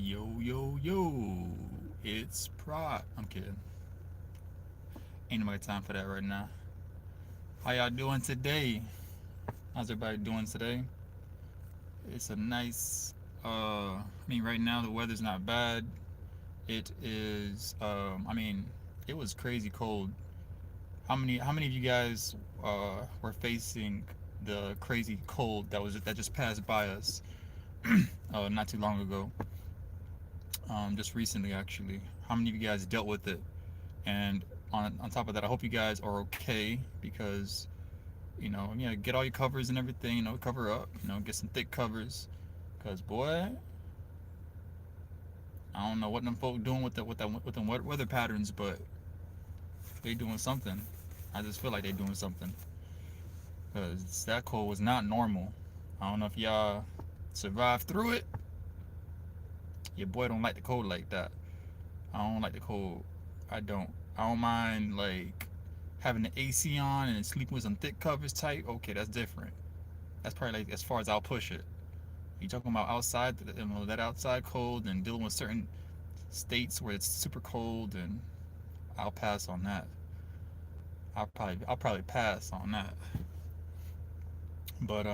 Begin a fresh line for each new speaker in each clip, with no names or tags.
Yo, yo, yo. It's Prod. I'm kidding. Ain't nobody time for that right now. How y'all doing today? How's everybody doing today? It's a nice, right now the weather's not bad. It is, it was crazy cold. How many of you guys, were facing the crazy cold that just passed by us, not too long ago? Just recently, actually. How many of you guys dealt with it? And on top of that, I hope you guys are okay because get all your covers and everything. Cover up. Get some thick covers. Cause boy, I don't know what them folk doing with them weather patterns, but they doing something. I just feel like they doing something. Cause that cold was not normal. I don't know if y'all survived through it. Your boy don't like the cold like that. I don't like the cold. I don't. I don't mind like having the AC on and sleeping with some thick covers tight. Okay, that's different. That's probably like as far as I'll push it. You talking about outside, that outside cold and dealing with certain states where it's super cold, and I'll pass on that. I'll probably pass on that. But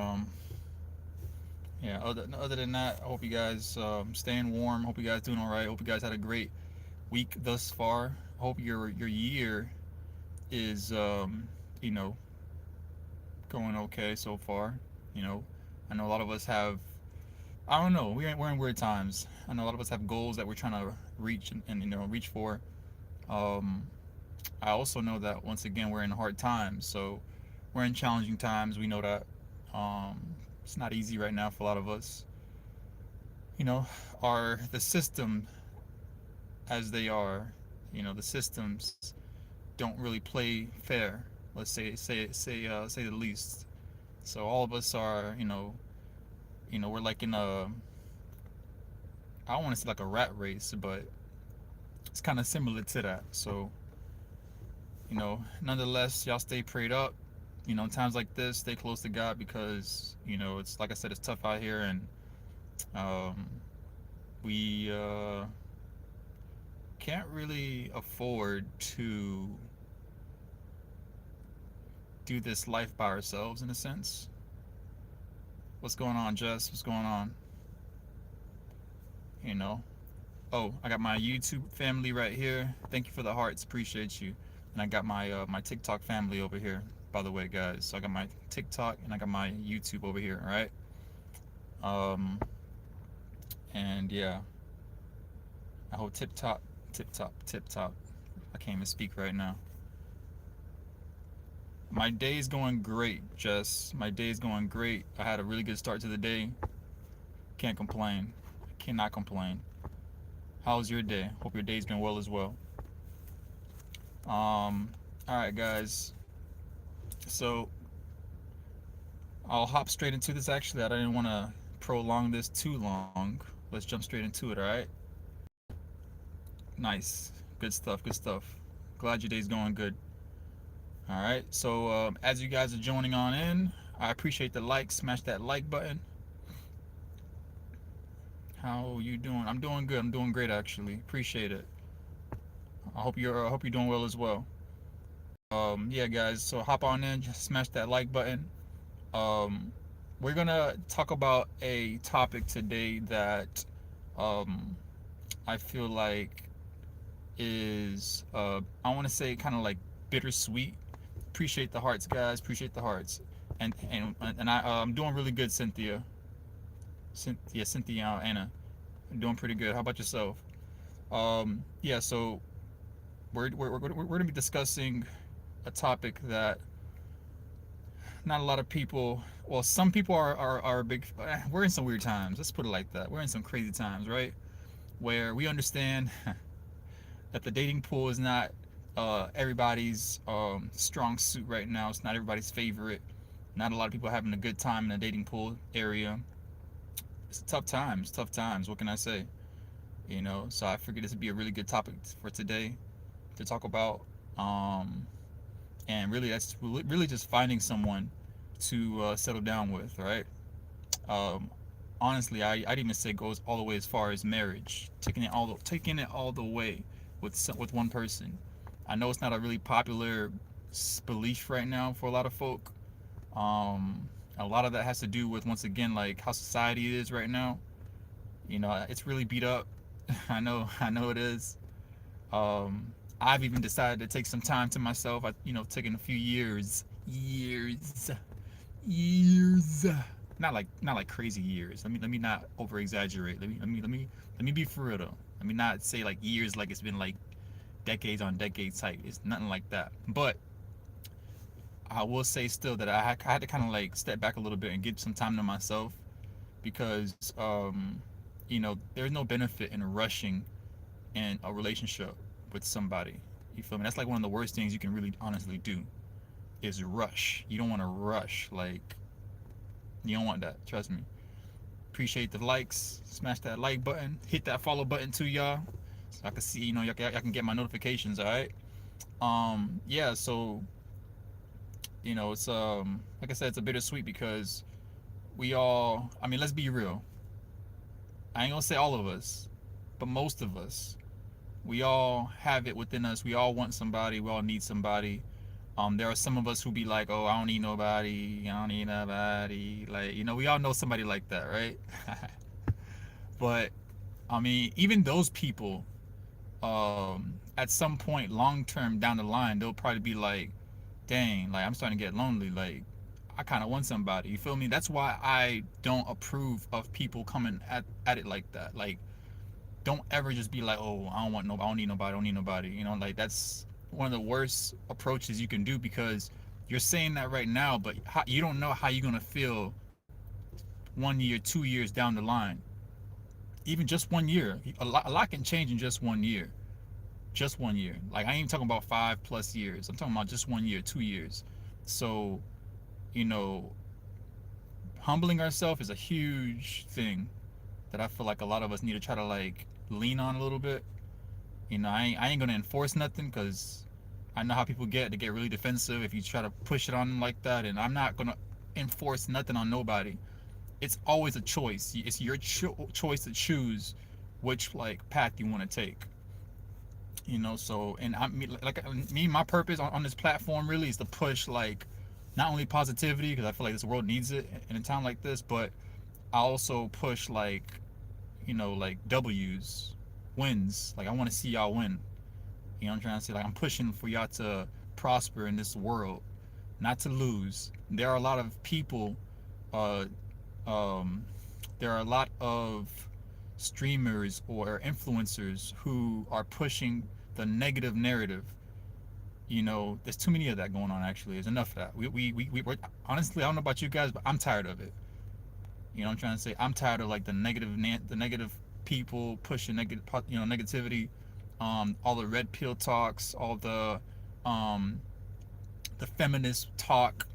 yeah. Other than that, I hope you guys staying warm. Hope you guys doing all right. Hope you guys had a great week thus far. Hope your year is you know going okay so far. You know, I know a lot of us have. I don't know. We're in weird times. I know a lot of us have goals that we're trying to reach and reach for. Um, I also know that once again we're in hard times. So we're in challenging times. We know that it's not easy right now for a lot of us. Are the system as they are. The systems don't really play fair. Let's say the least. So all of us are, we're like in a, I don't want to say like a rat race, but it's kind of similar to that. So, nonetheless, y'all stay prayed up. Times like this, stay close to God because, it's like I said, it's tough out here, and um, we can't really afford to do this life by ourselves in a sense. What's going on, Jess? What's going on? You know, Oh, I got my YouTube family right here. Thank you for the hearts. Appreciate you. And I got my TikTok family over here, by the way, guys. So I got my TikTok and I got my YouTube over here, all right? Um, and yeah, I hope tip top. I can't even speak right now. My day is going great, Jess. My day is going great. I had a really good start to the day. Can't complain. Cannot complain. How's your day? Hope your day's been well as well. All right, guys. So I'll hop straight into this. Actually, I didn't want to prolong this too long. Let's jump straight into it. All right. Nice. Good stuff. Good stuff. Glad your day's going good. All right. So as you guys are joining on in, I appreciate the like. Smash that like button. How you doing? I'm doing good. I'm doing great actually. Appreciate it. I hope you're doing well as well. Yeah, guys. So hop on in. Just smash that like button. Um, we're gonna talk about a topic today that um, I feel like is I want to say kind of like bittersweet. Appreciate the hearts, guys. Appreciate the hearts. And I'm doing really good, Cynthia. Cynthia, Anna. I'm doing pretty good. How about yourself? Yeah. So we're gonna be discussing a topic that not a lot of people. Well, some people are big. We're in some weird times. Let's put it like that. We're in some crazy times, right? Where we understand that the dating pool is not everybody's strong suit right now. It's not everybody's favorite. Not a lot of people having a good time in the dating pool area. It's tough times. Tough times. What can I say? So I figured this would be a really good topic for today to talk about. Um, and really, that's really just finding someone to settle down with, right? Um, honestly, I'd even say goes all the way as far as marriage, taking it all the way with one person. I know it's not a really popular belief right now for a lot of folk. Um, a lot of that has to do with, once again, like how society is right now. It's really beat up. I know it is. I've even decided to take some time to myself. Taking a few years. Not like crazy years. Let me not over exaggerate. Let me be for real though. Let me not say like years like it's been like decades on decades type. It's nothing like that. But I will say still that I had to kind of like step back a little bit and give some time to myself because there's no benefit in rushing in a relationship with somebody. You feel me? That's like one of the worst things you can really honestly do is rush. You don't want to rush. Like, you don't want that. Trust me. Appreciate the likes. Smash that like button. Hit that follow button too, y'all. So I can see, y'all can get my notifications, all right? Yeah, so, it's, like I said, it's a bittersweet because we all, I mean, let's be real. I ain't gonna say all of us, but most of us, we all have it within us. We all want somebody. We all need somebody. There are some of us who be like, "Oh, I don't need nobody. I don't need nobody." Like, we all know somebody like that, right? But I mean, even those people, at some point, long term down the line, they'll probably be like, "Dang, like I'm starting to get lonely. Like, I kind of want somebody." You feel me? That's why I don't approve of people coming at it like that. Like, don't ever just be like, "Oh, I don't want nobody. I don't need nobody. I don't need nobody." Like that's one of the worst approaches you can do because you're saying that right now, but you don't know how you're gonna feel 1 year, 2 years down the line. Even just 1 year, a lot can change in just 1 year. Just 1 year. Like I ain't even talking about 5+ years. I'm talking about just 1 year, 2 years. So, you know, humbling ourselves is a huge thing that I feel like a lot of us need to try to like lean on a little bit. I ain't gonna enforce nothing because I know how people get. They get really defensive if you try to push it on them like that, and I'm not gonna enforce nothing on nobody. It's always a choice. It's your choice to choose which like path you want to take. So and my purpose on this platform really is to push like not only positivity because I feel like this world needs it in a time like this, but I also push like like W's, wins. Like I want to see y'all win. What I'm trying to say? Like I'm pushing for y'all to prosper in this world, not to lose. There are a lot of people, uh, um, there are a lot of streamers or influencers who are pushing the negative narrative. There's too many of that going on. Actually, there's enough of that. We're honestly, I don't know about you guys, but I'm tired of it. What I'm trying to say? I'm tired of like the negative people pushing negativity, all the red pill talks, all the feminist talk,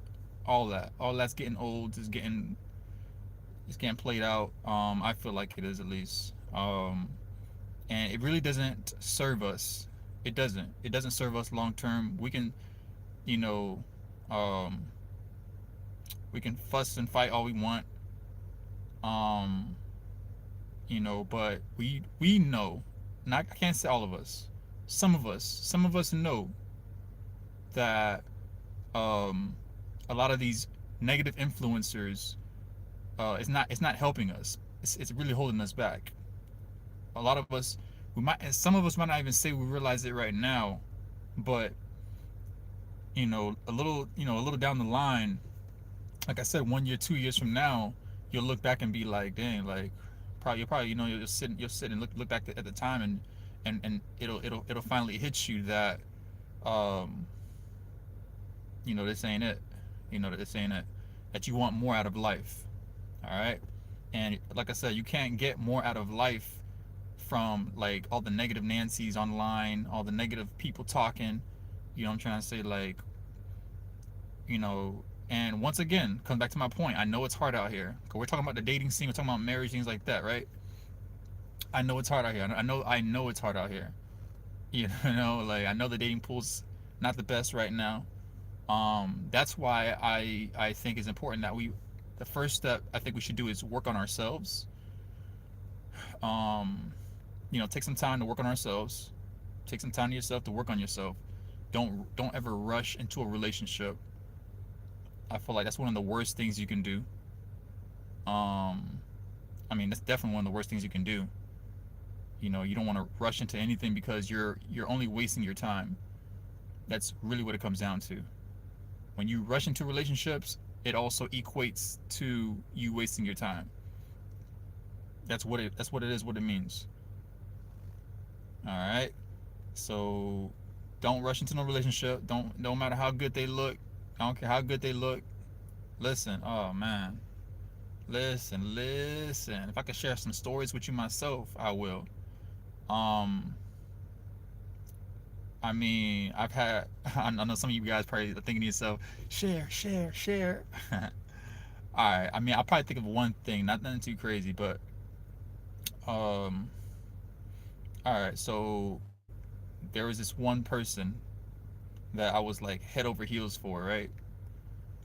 all that's getting old. It's getting played out. I feel like it is at least, and it really doesn't serve us. It doesn't serve us long term. You know, um, we can fuss and fight all we want. Um, but we know, not I can't say all of us. Some of us know that um, a lot of these negative influencers, it's not helping us. It's really holding us back. A lot of us, some of us might not even say we realize it right now, but a little down the line, like I said, 1 year, 2 years from now, you'll look back and be like, dang, like probably you'll sit and look back at the time, and it'll finally hit you that um this ain't it. That this ain't it. That you want more out of life. All right. And like I said, you can't get more out of life from like all the negative Nancy's online, all the negative people talking. I'm trying to say, like, and once again, comes back to my point. I know it's hard out here. Cause we're talking about the dating scene, we're talking about marriage, things like that, right? I know it's hard out here. I know it's hard out here. Like I know the dating pool's not the best right now. That's why I think it's important that we the first step I think we should do is work on ourselves. Um, take some time to work on ourselves. Take some time to yourself to work on yourself. Don't ever rush into a relationship. I feel like that's one of the worst things you can do. Um, I mean, that's definitely one of the worst things you can do. You don't want to rush into anything because you're only wasting your time. That's really what it comes down to. When you rush into relationships, it also equates to you wasting your time. That's what it is, what it means. All right. So don't rush into no relationship. Don't no matter how good they look. I don't care how good they look. Listen, oh man. Listen. If I could share some stories with you myself, I will. Um I mean, I've had I know some of you guys probably are thinking to yourself, share. Alright, I mean I'll probably think of one thing, not nothing too crazy, but um alright, so there was this one person that I was like head over heels for, right?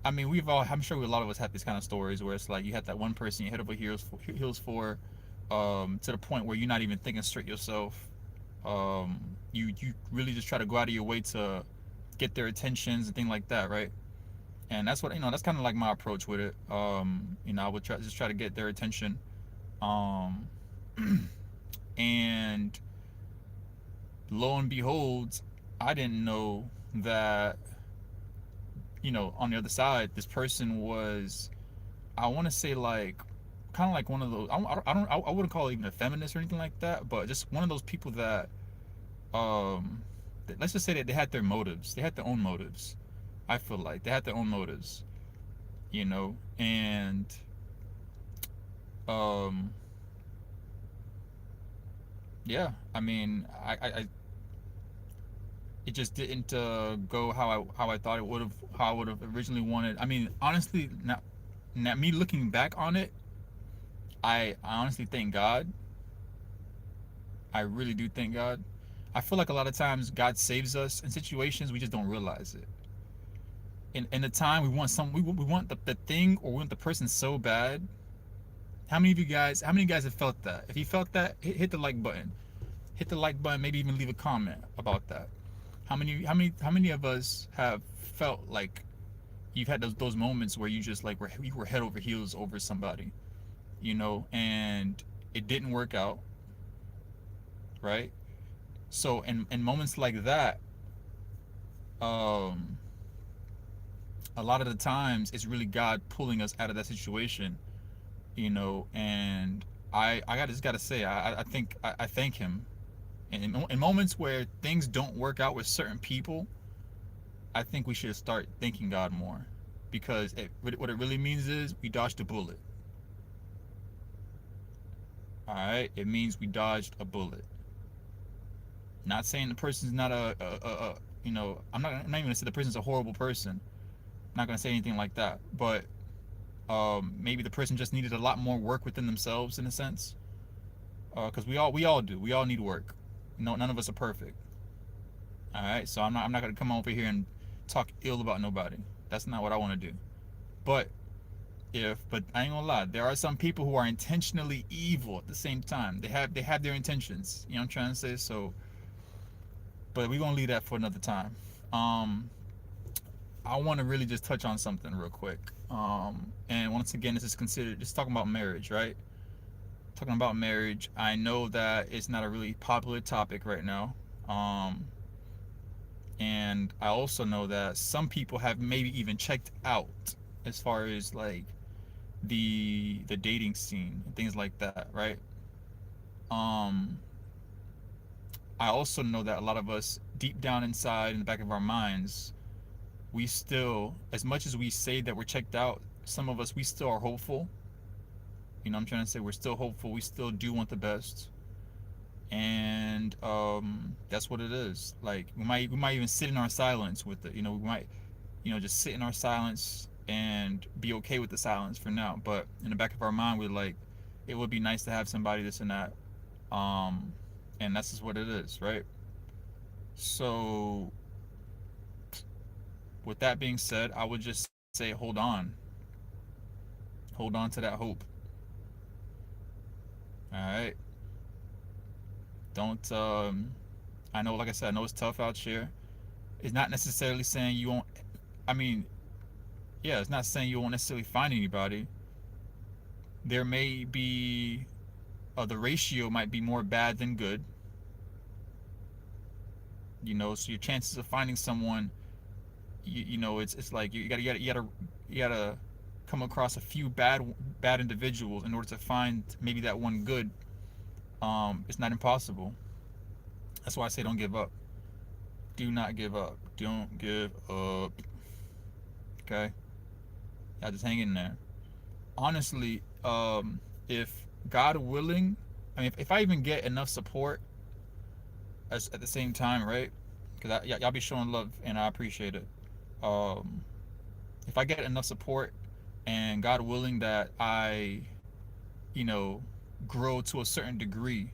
I mean, I'm sure a lot of us have these kind of stories where it's like you had that one person you head over heels for, to the point where you're not even thinking straight yourself. You really just try to go out of your way to get their attentions and things like that, right? And that's what that's kind of like my approach with it. I would try to get their attention. Um, and lo and behold, I didn't know that on the other side, this person was, I want to say, like kind of like one of those. I wouldn't call it even a feminist or anything like that, but just one of those people that let's just say that they had their motives. They had their own motives. I feel like they had their own motives, and um, yeah. I mean, it just didn't go how I thought it would have, how I would have originally wanted. I mean, honestly, now me looking back on it, I honestly thank God. I really do thank God. I feel like a lot of times God saves us in situations we just don't realize it. In the time we want the thing, or we want the person so bad. How many guys have felt that? If you felt that, hit the like button. Hit the like button. Maybe even leave a comment about that. How many of us have felt like you've had those moments where you just like you were head over heels over somebody, and it didn't work out, right? So in moments like that, um, a lot of the times it's really God pulling us out of that situation, and I just gotta say I think I thank Him. And in moments where things don't work out with certain people, I think we should start thanking God more, because what it really means is we dodged a bullet. All right, it means we dodged a bullet. Not saying the person's not I'm not even gonna say the person's a horrible person. I'm not gonna say anything like that, but maybe the person just needed a lot more work within themselves in a sense, because we all need work. No, none of us are perfect. All right, so I'm not gonna come over here and talk ill about nobody. That's not what I want to do. But but I ain't gonna lie, there are some people who are intentionally evil at the same time. They have their intentions. You know what I'm trying to say? So, but we're gonna leave that for another time. Um, I want to really just touch on something real quick. And once again, this is considered just talking about marriage, right? Talking about marriage. I know that it's not a really popular topic right now. Um, and I also know that some people have maybe even checked out as far as like the dating scene and things like that, right? Um, I also know that a lot of us, deep down inside, in the back of our minds, we still, as much as we say that we're checked out, some of us, we still are hopeful. I'm trying to say we're still hopeful. We still do want the best, and that's what it is. Like we might even sit in our silence with it. We might just sit in our silence and be okay with the silence for now. But in the back of our mind, we're like, it would be nice to have somebody, this and that. Um, and that's just what it is, right? So, with that being said, I would just say, hold on. Hold on to that hope. All right. Don't. I know, like I said, I know it's tough out here. It's not necessarily saying you won't. I mean, yeah, it's not saying you won't necessarily find anybody. There may be, the ratio might be more bad than good. So your chances of finding someone, it's like you gotta come across a few bad individuals in order to find maybe that one good. It's not impossible. That's why I say don't give up. Do not give up. Don't give up. Okay? Yeah, just hang in there. Honestly, if God willing, I mean, if I even get enough support at the same time, right? Because y'all be showing love and I appreciate it. Um, if I get enough support and God willing that I, you know, grow to a certain degree,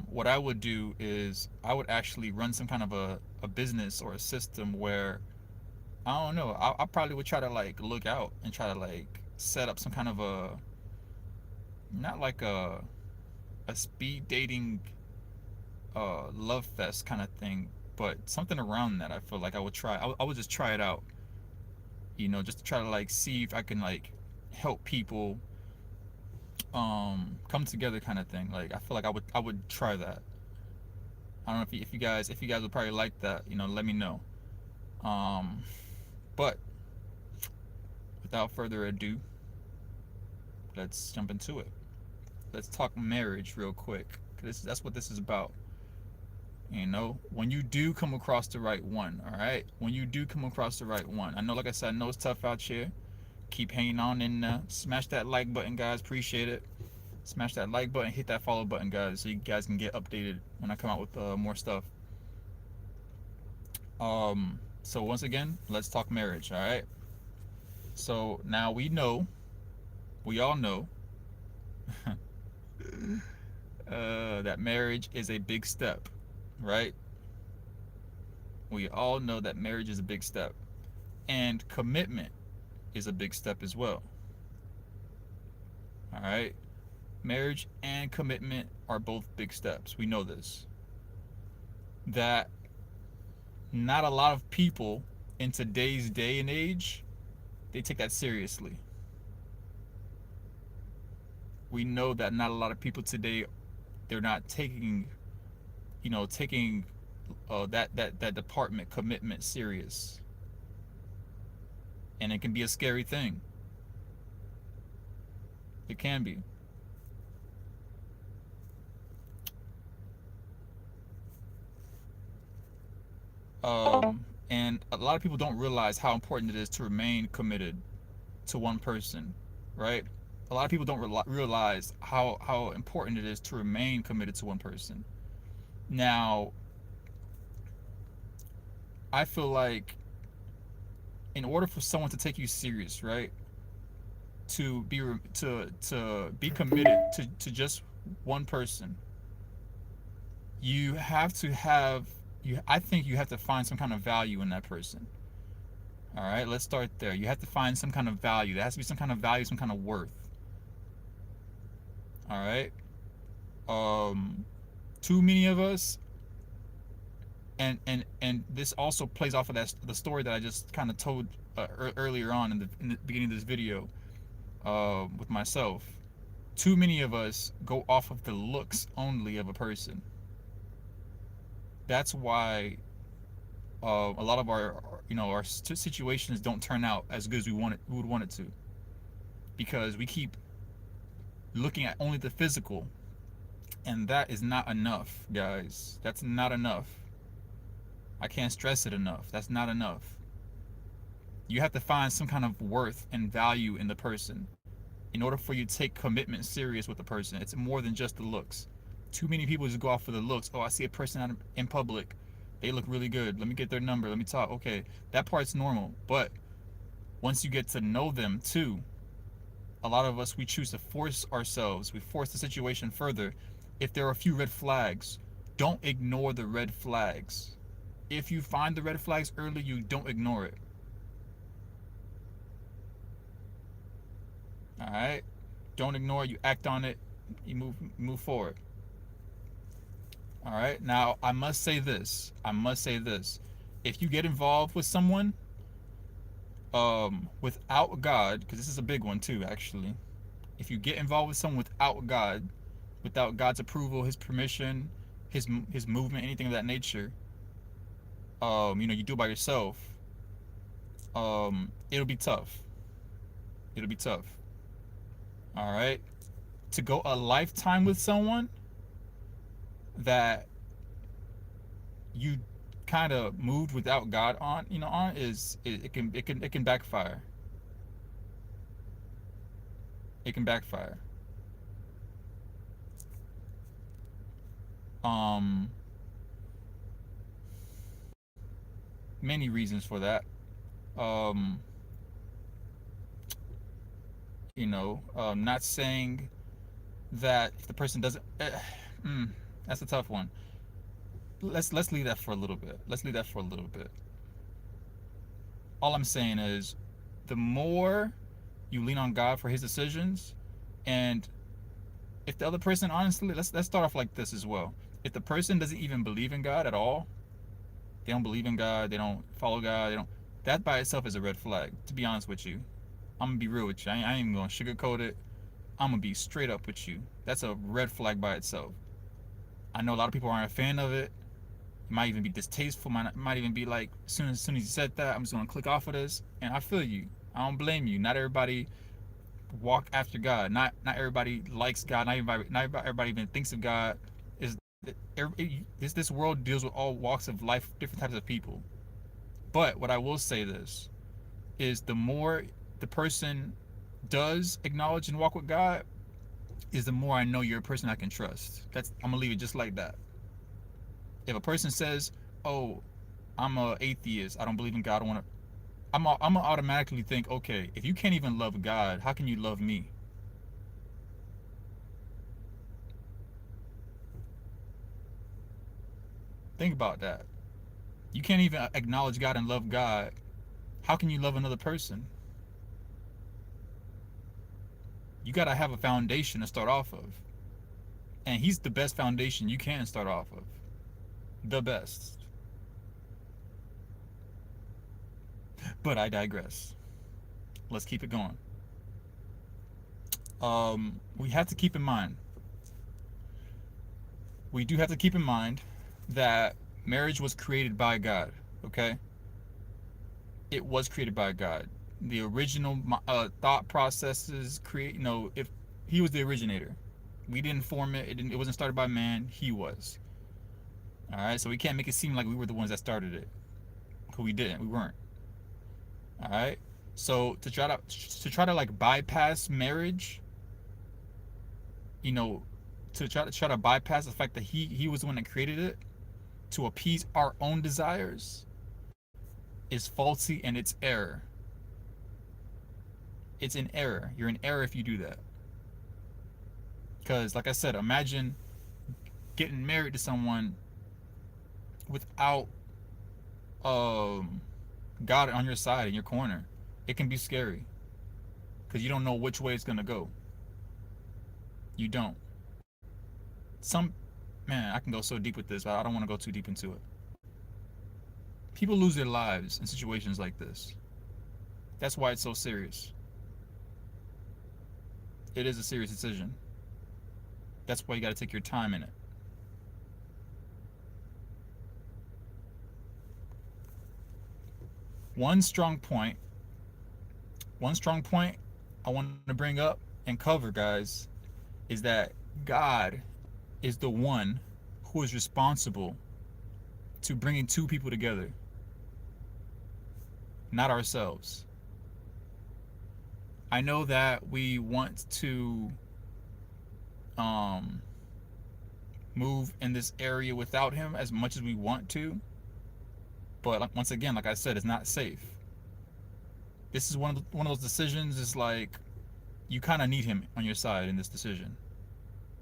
what I would do is I would actually run some kind of a business or a system where I don't know. I probably would try to like look out and try to like set up some kind of not like a speed dating love fest kind of thing, but something around that. I feel like I would try. I would just try it out, just to try to like see if I can like help people come together kind of thing. Like I feel like I would try that. I don't know if you guys would probably like that. Let me know. Um, but without further ado, let's jump into it. Let's talk marriage real quick. That's what this is about. When you do come across the right one, all right? When you do come across the right one, I know, like I said, I know it's tough out here. Keep hanging on and smash that like button, guys. Appreciate it. Smash that like button, hit that follow button, guys, so you guys can get updated when I come out with more stuff. So once again, let's talk marriage, all right? So now we all know, that marriage is a big step, right? We all know that marriage is a big step, and commitment is a big step as well. All right? Marriage and commitment are both big steps. We know this. That not a lot of people in today's day and age, they take that seriously. We know that not a lot of people today, they're not taking that department commitment serious, and it can be a scary thing. It can be. And a lot of people don't realize how important it is to remain committed to one person, right? A lot of people don't realize how important it is to remain committed to one person. Now, I feel like in order for someone to take you serious, right? To be committed to just one person, you have to have you I think you have to find some kind of value in that person. All right, let's start there. You have to find some kind of value. There has to be some kind of value, some kind of worth. All right. Too many of us, and this also plays off of the story that I just kind of told earlier on in the beginning of this video, with myself. Too many of us go off of the looks only of a person. That's why a lot of our situations don't turn out as good as we would want it to, because we keep looking at only the physical, and that is not enough, guys. That's not enough. I can't stress it enough. That's not enough. You have to find some kind of worth and value in the person in order for you to take commitment serious with the person. It's more than just the looks. Too many people just go off for the looks. Oh, I see a person out in public, they look really good, let me get their number, let me talk. Okay, that part's normal, but once you get to know them too, a lot of us, we choose to force ourselves, we force the situation further. If there are a few red flags, don't ignore the red flags. If you find the red flags early, you don't ignore it. All right. Don't ignore it. You act on it. You move forward. All right. Now I must say this. I must say this. If you get involved with someone without God, because this is a big one too, actually. If you get involved with someone without God's approval, His permission, His movement, anything of that nature, you do it by yourself. It'll be tough. It'll be tough. All right. To go a lifetime with someone that you kind of moved without God on is it can backfire. It can backfire. Um, Many reasons for that. Um, not saying that if the person doesn't, that's a tough one. Let's leave that for a little bit. Let's leave that for a little bit. All I'm saying is, the more you lean on God for His decisions, and if the other person, honestly, let's start off like this as well. If the person doesn't even believe in God at all, they don't believe in God, they don't follow God, they don't. That by itself is a red flag. To be honest with you, I'm gonna be real with you. I ain't even gonna sugarcoat it. I'm gonna be straight up with you. That's a red flag by itself. I know a lot of people aren't a fan of it. It might even be distasteful. Might even be like, as soon as you said that, I'm just gonna click off of this. And I feel you. I don't blame you. Not everybody walk after God. Not everybody likes God. Not everybody even thinks of God. Is this world deals with all walks of life, different types of people. But what I will say this is, the more the person does acknowledge and walk with God, is the more I know you're a person I can trust. I'm gonna leave it just like that. If a person says, "Oh, I'm a atheist. I don't believe in God. I don't want to," I'm gonna automatically think, okay, if you can't even love God, how can you love me? Think about that. You can't even acknowledge God and love God. How can you love another person? You gotta have a foundation to start off of, and He's the best foundation you can start off of. The best. But I digress. Let's keep it going. We have to keep in mind. We do have to keep in mind that marriage was created by God. Okay, it was created by God. The original thought processes create. If He was the originator, we didn't form it. It wasn't started by man. He was. All right, so we can't make it seem like we were the ones that started it. Cause we didn't. We weren't. All right. So to try to like bypass marriage, you know, to try to bypass the fact that he was the one that created it to appease our own desires is faulty, and it's error. It's an error. You're in error if you do that. Because, like I said, imagine getting married to someone without um, God on your side, in your corner. It can be scary because you don't know which way it's gonna go. You don't. Some Man, I can go so deep with this, but I don't want to go too deep into it. People lose their lives in situations like this. That's why it's so serious. It is a serious decision. That's why you got to take your time in it. One strong point, one strong point I want to bring up and cover, guys, is that God is the one who is responsible to bringing two people together, not ourselves. I know that we want to um, move in this area without Him as much as we want to, but once again, like I said, it's not safe. This is one of those decisions. Is like, you kind of need Him on your side in this decision,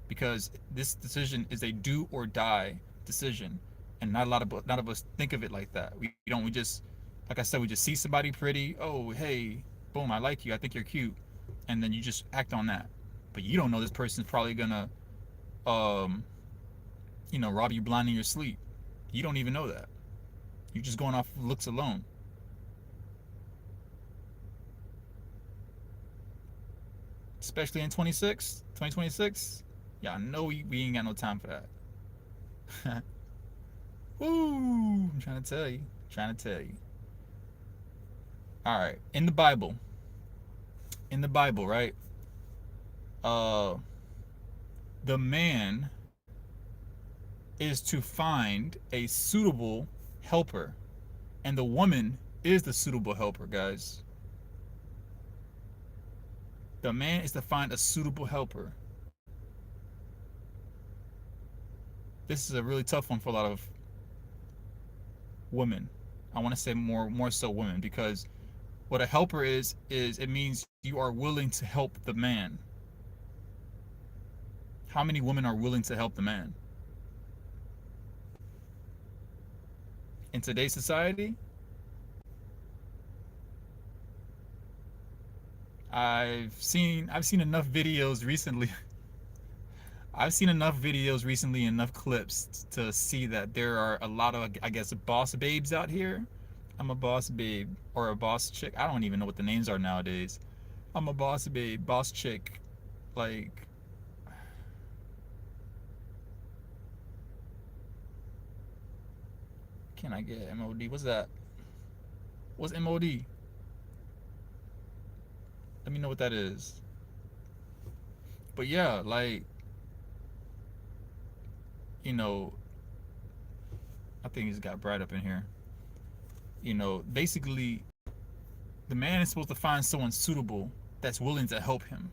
because this decision is a do or die decision, and not of us think of it like that. We don't. We just, like I said, we just see somebody pretty. Oh, hey, boom, I like you. I think you're cute. and then you just act on that. But you don't know this person's probably gonna, um, rob you blind in your sleep. You don't even know that. You're just going off looks alone. Especially in 2026. Yeah, I know we ain't got no time for that. Woo! I'm trying to tell you. Trying to tell you. All right. In the Bible. In the Bible, right? Uh, the man is to find a suitable helper, and the woman is the suitable helper, guys. The man is to find a suitable helper. This is a really tough one for a lot of women. I want to say more so women, because what a helper is it means you are willing to help the man. How many women are willing to help the man? In today's society, I've seen enough videos recently. I've seen enough videos recently, enough clips to see that there are a lot of, I guess, boss babes out here. I'm a boss babe or a boss chick. I don't even know what the names are nowadays. I'm a boss babe, boss chick. Like, can I get MOD? What's that? What's MOD? Let me know what that is. But yeah, like, you know, I think it's got bright up in here. Basically, the man is supposed to find someone suitable that's willing to help him.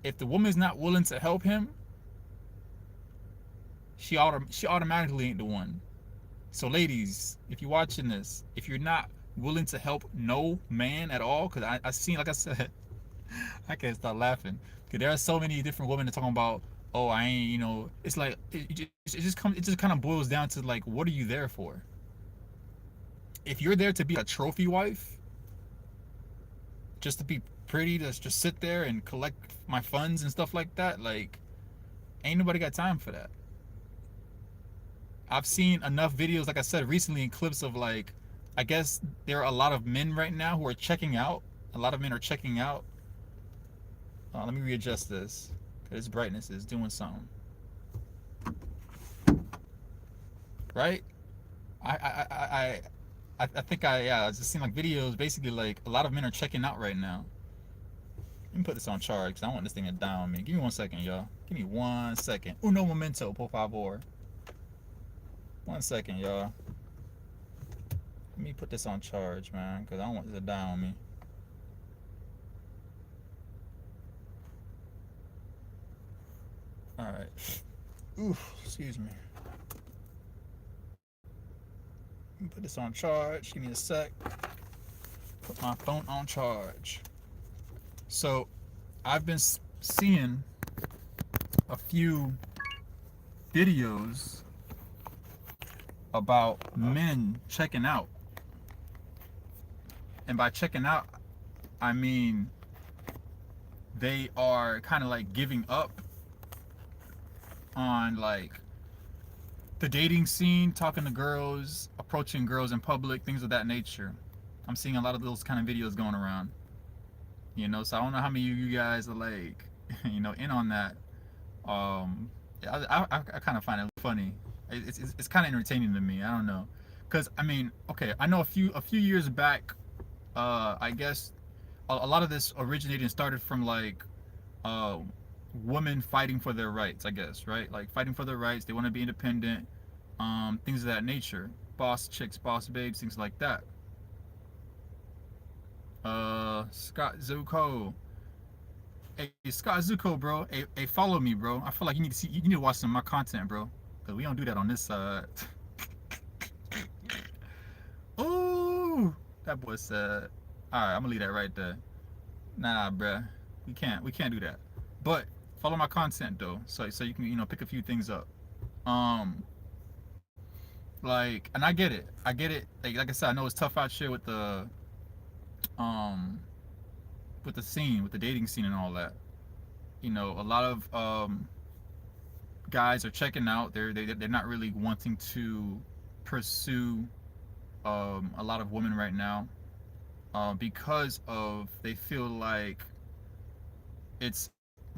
If the woman's not willing to help him, she automatically ain't the one. So ladies, if you're watching this, if you're not willing to help no man at all, because I seen, like I said, I can't stop laughing. Because there are so many different women that talking about, oh, I ain't, it's like, it just kind of boils down to, like, what are you there for? If you're there to be a trophy wife, just to be pretty, to just sit there and collect my funds and stuff like that, like, ain't nobody got time for that. I've seen enough videos, like I said recently, in clips of, like, I guess there are a lot of men right now who are checking out. A lot of men are checking out. Let me readjust this. This brightness is doing something. Right? I think I just seen, like, videos, basically, like, a lot of men are checking out right now. Let me put this on charge because I want this thing to die on me. Give me 1 second, y'all. Give me 1 second. Uno momento, por favor. 1 second, y'all. Let me put this on charge, man, because I don't want this to die on me. Alright. Oof, excuse me. Let me put this on charge. Give me a sec. Put my phone on charge. So, I've been seeing a few videos about men checking out. And by checking out, I mean they are kind of like giving up on, like, the dating scene, talking to girls, approaching girls in public, things of that nature. I'm seeing a lot of those kind of videos going around. So I don't know how many of you guys are, like, in on that. I kind of find it funny. It's kind of entertaining to me. I don't know, because I mean, okay, I know a few years back, I guess a lot of this originated and started from, like, uh, women fighting for their rights, I guess, right? Like, fighting for their rights. They want to be independent, things of that nature. Boss chicks, boss babes, things like that. Scott Zuko. Hey, Scott Zuko, bro. Hey, follow me, bro. I feel like you need to watch some of my content, bro. Cause we don't do that on this side. Ooh, that boy said. All right, I'm gonna leave that right there. Nah, bruh. We can't do that. But follow my content though, so you can pick a few things up. Um, like, and I get it. I get it. Like I said, I know it's tough out here with the um with the scene, with the dating scene and all that. You know, a lot of guys are checking out. They're not really wanting to pursue a lot of women right now, because of they feel like it's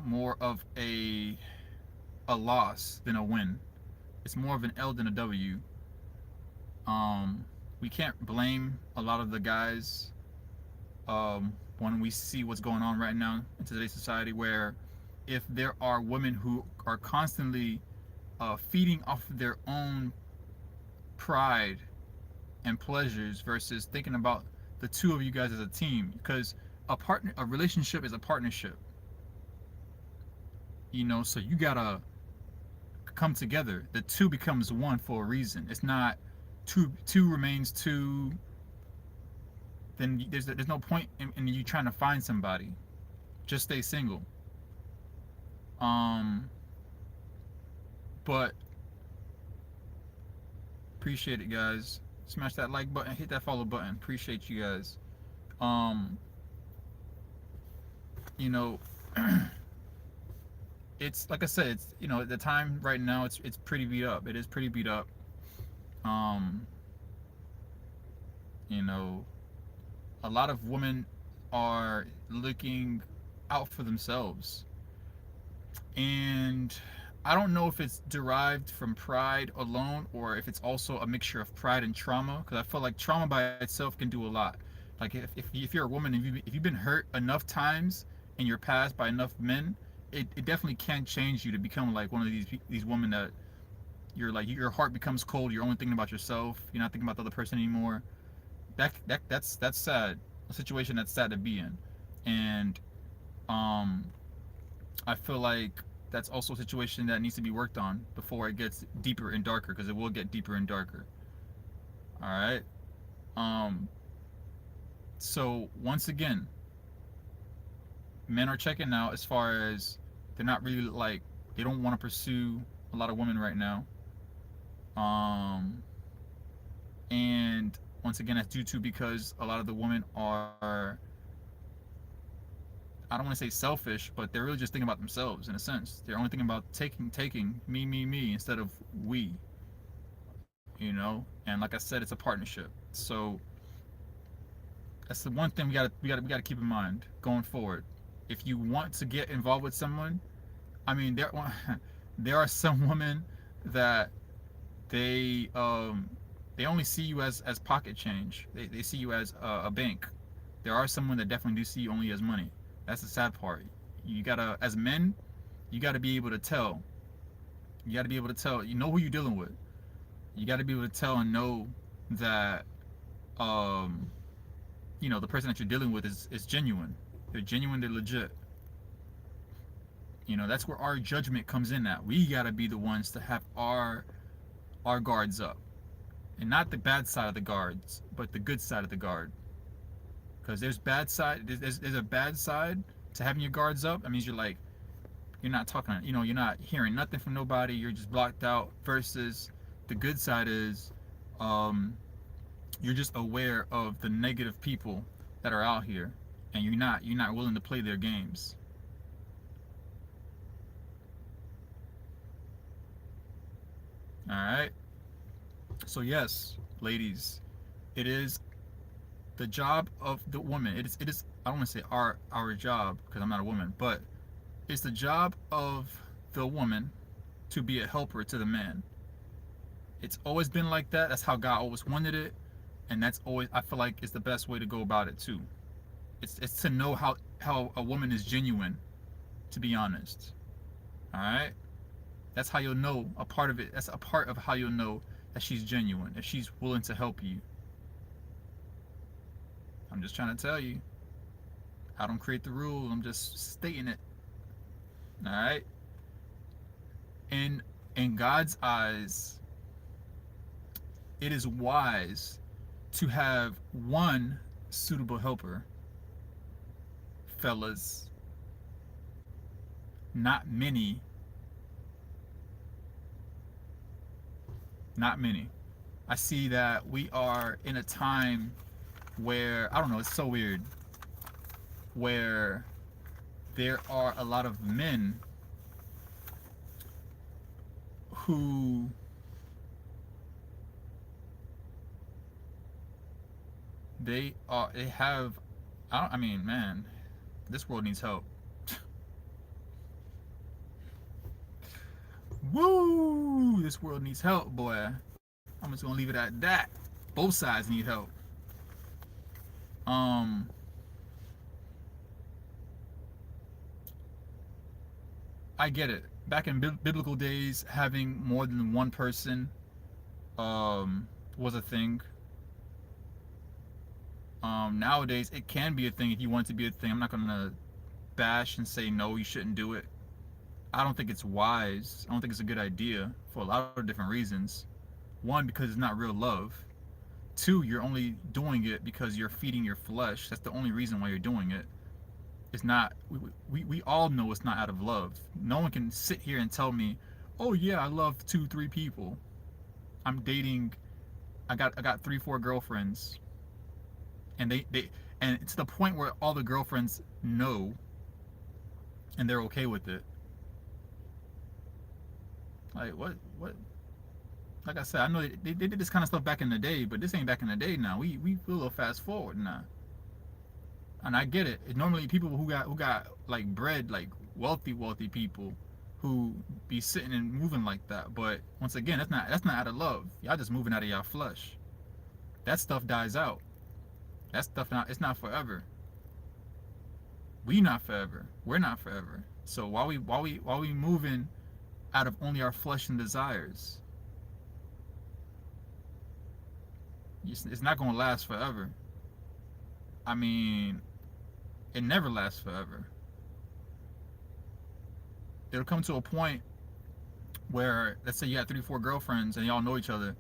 more of a loss than a win. It's more of an L than a W. We can't blame a lot of the guys, when we see what's going on right now in today's society, where if there are women who are constantly feeding off of their own pride and pleasures versus thinking about the two of you guys as a team, because a relationship is a partnership, you know, so you gotta come together. The two becomes one for a reason. It's not two remains two. Then there's no point in you trying to find somebody. Just stay single. Um, but appreciate it, guys. Smash that like button, hit that follow button. Appreciate you guys. Um, you know, it's like I said, it's, you know, the time right now, it's pretty beat up. It is pretty beat up. Um, you know, a lot of women are looking out for themselves, and I don't know if it's derived from pride alone or if it's also a mixture of pride and trauma, because I feel like trauma by itself can do a lot. Like if you're a woman, if you've been hurt enough times in your past by enough men, it definitely can change you to become like one of these women that you're like, your heart becomes cold, you're only thinking about yourself, you're not thinking about the other person anymore. That's sad. A situation that's sad to be in. And um I feel like that's also a situation that needs to be worked on before it gets deeper and darker, because it will get deeper and darker. All right. Um. So once again, men are checking out as far as they're not really like, they don't want to pursue a lot of women right now. Um. And once again, that's due to because a lot of the women are, I don't want to say selfish, but they're really just thinking about themselves in a sense. They're only thinking about taking me instead of we, you know. And like I said, it's a partnership. So that's the one thing we gotta keep in mind going forward. If you want to get involved with someone, I mean, there are some women that they um they only see you as pocket change. They see you as a bank. There are some women that definitely do see you only as money. That's the sad part. You gotta, as men, you gotta be able to tell. You gotta be able to tell. You know who you're dealing with. You gotta be able to tell and know that, um, you know, the person that you're dealing with is genuine. They're genuine. They're legit. You know, that's where our judgment comes in. At we gotta be the ones to have our guards up, and not the bad side of the guards, but the good side of the guard. Because there's bad side. There's a bad side to having your guards up. That means you're like, you're not talking, you know, you're not hearing nothing from nobody, you're just blocked out. Versus the good side is, um, you're just aware of the negative people that are out here, and you're not willing to play their games. All right. So yes, ladies, it is the job of the woman. It is. I don't want to say our job, because I'm not a woman, but it's the job of the woman to be a helper to the man. It's always been like that. That's how God always wanted it, and that's always, I feel like, is the best way to go about it too. It's to know how a woman is genuine. To be honest, all right. That's how you'll know a part of it. That's a part of how you'll know that she's genuine, if she's willing to help you. I'm just trying to tell you. I don't create the rule. I'm just stating it. All right. In God's eyes, it is wise to have one suitable helper, fellas, not many. Not many. I see that we are in a time where, I don't know, it's so weird. where there are a lot of men who they have I mean, man, this world needs help. Woo! This world needs help, boy. I'm just gonna leave it at that. Both sides need help. Um, I get it. Back in biblical days, having more than one person was a thing. Nowadays, it can be a thing if you want it to be a thing. I'm not gonna bash and say no, you shouldn't do it. I don't think it's wise. I don't think it's a good idea for a lot of different reasons. One, because it's not real love. Two, you're only doing it because you're feeding your flesh. That's the only reason why you're doing it. It's not. We all know it's not out of love. No one can sit here and tell me, "Oh yeah, I love 2, 3 people. I'm dating. I got 3, 4 girlfriends, and they and it's the point where all the girlfriends know, and they're okay with it. Like what? Like I said, I know they did this kind of stuff back in the day, but this ain't back in the day now. We feel a little fast forward now. And I get it. Normally people who got like bread, like wealthy people who be sitting and moving like that. But once again, that's not out of love. Y'all just moving out of y'all flesh. That stuff dies out. That stuff it's not forever. We not forever. We're not forever. So while we moving out of only our flesh and desires, it's not gonna last forever. I mean, it never lasts forever. It'll come to a point where, let's say you had 3, 4 girlfriends and y'all know each other.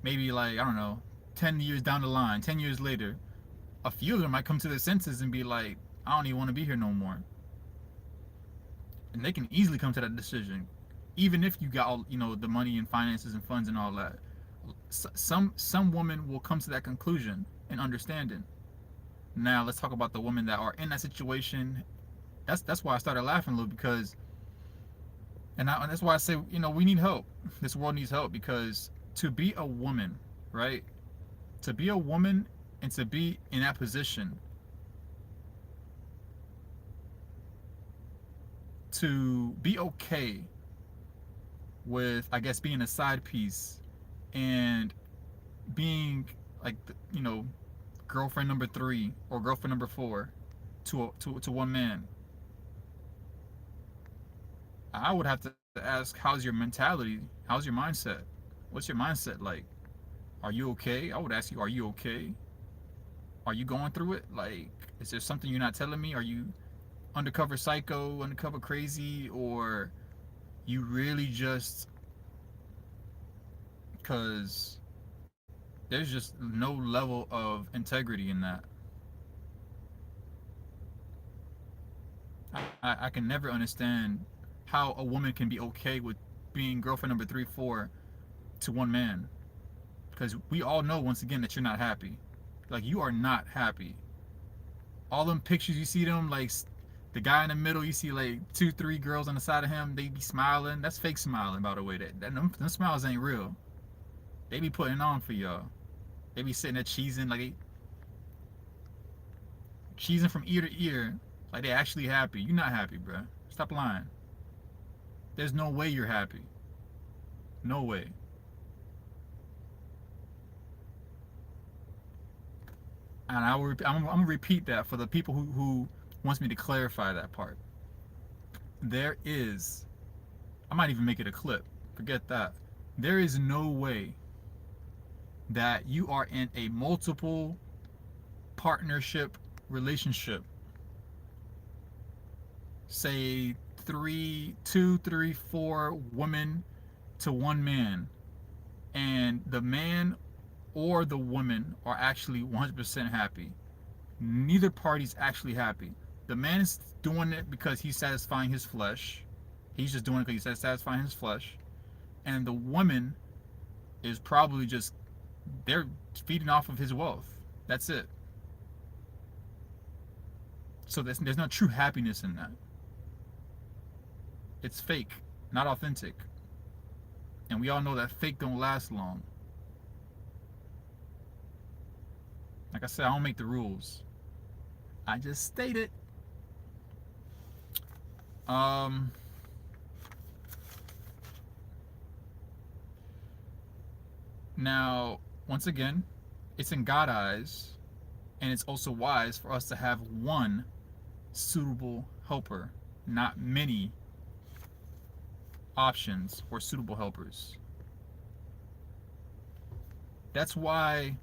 Maybe like, I don't know, 10 years down the line, 10 years later, a few of them might come to their senses and be like, I don't even want to be here no more. And they can easily come to that decision, even if you got all the money and finances and funds and all that. Some women will come to that conclusion and understanding. Now let's talk about the women that are in that situation. That's why I started laughing a little, because and that's why I say we need help. This world needs help, because to be a woman, right? To be a woman and to be in that position, to be okay with, I guess, being a side piece and being like girlfriend number 3 or girlfriend number 4 to one man. I would have to ask, how's your mentality? How's your mindset? What's your mindset like? Are you okay? I would ask you, are you okay? Are you going through it? Like, is there something you're not telling me? Are you undercover psycho, undercover crazy, or you really just, because there's just no level of integrity in that. I can never understand how a woman can be okay with being girlfriend number 3, 4 to one man, because we all know, once again, that you're not happy. Like, you are not happy. All them pictures you see them, like the guy in the middle, you see like 2, 3 girls on the side of him, they be smiling. That's fake smiling, by the way. Them smiles ain't real. They be putting on for y'all. They be sitting there cheesing, like cheesing from ear to ear, like they actually happy. You're not happy, bro. Stop lying. There's no way you're happy. No way. And I'm gonna repeat that for the people who wants me to clarify that part. There is, I might even make it a clip. Forget that. There is no way that you are in a multiple partnership relationship, say 2, 3, 4 women to one man, and the man or the woman are actually 100% happy. Neither party's actually happy. The man is doing it because he's satisfying his flesh. He's just doing it because he's satisfying his flesh. And the woman is probably just, they're feeding off of his wealth. That's it. So there's no true happiness in that. It's fake, not authentic. And we all know that fake don't last long. Like I said, I don't make the rules. I just state it. Um, Now, once again, it's in God's eyes, and it's also wise for us to have one suitable helper, not many options or suitable helpers. That's why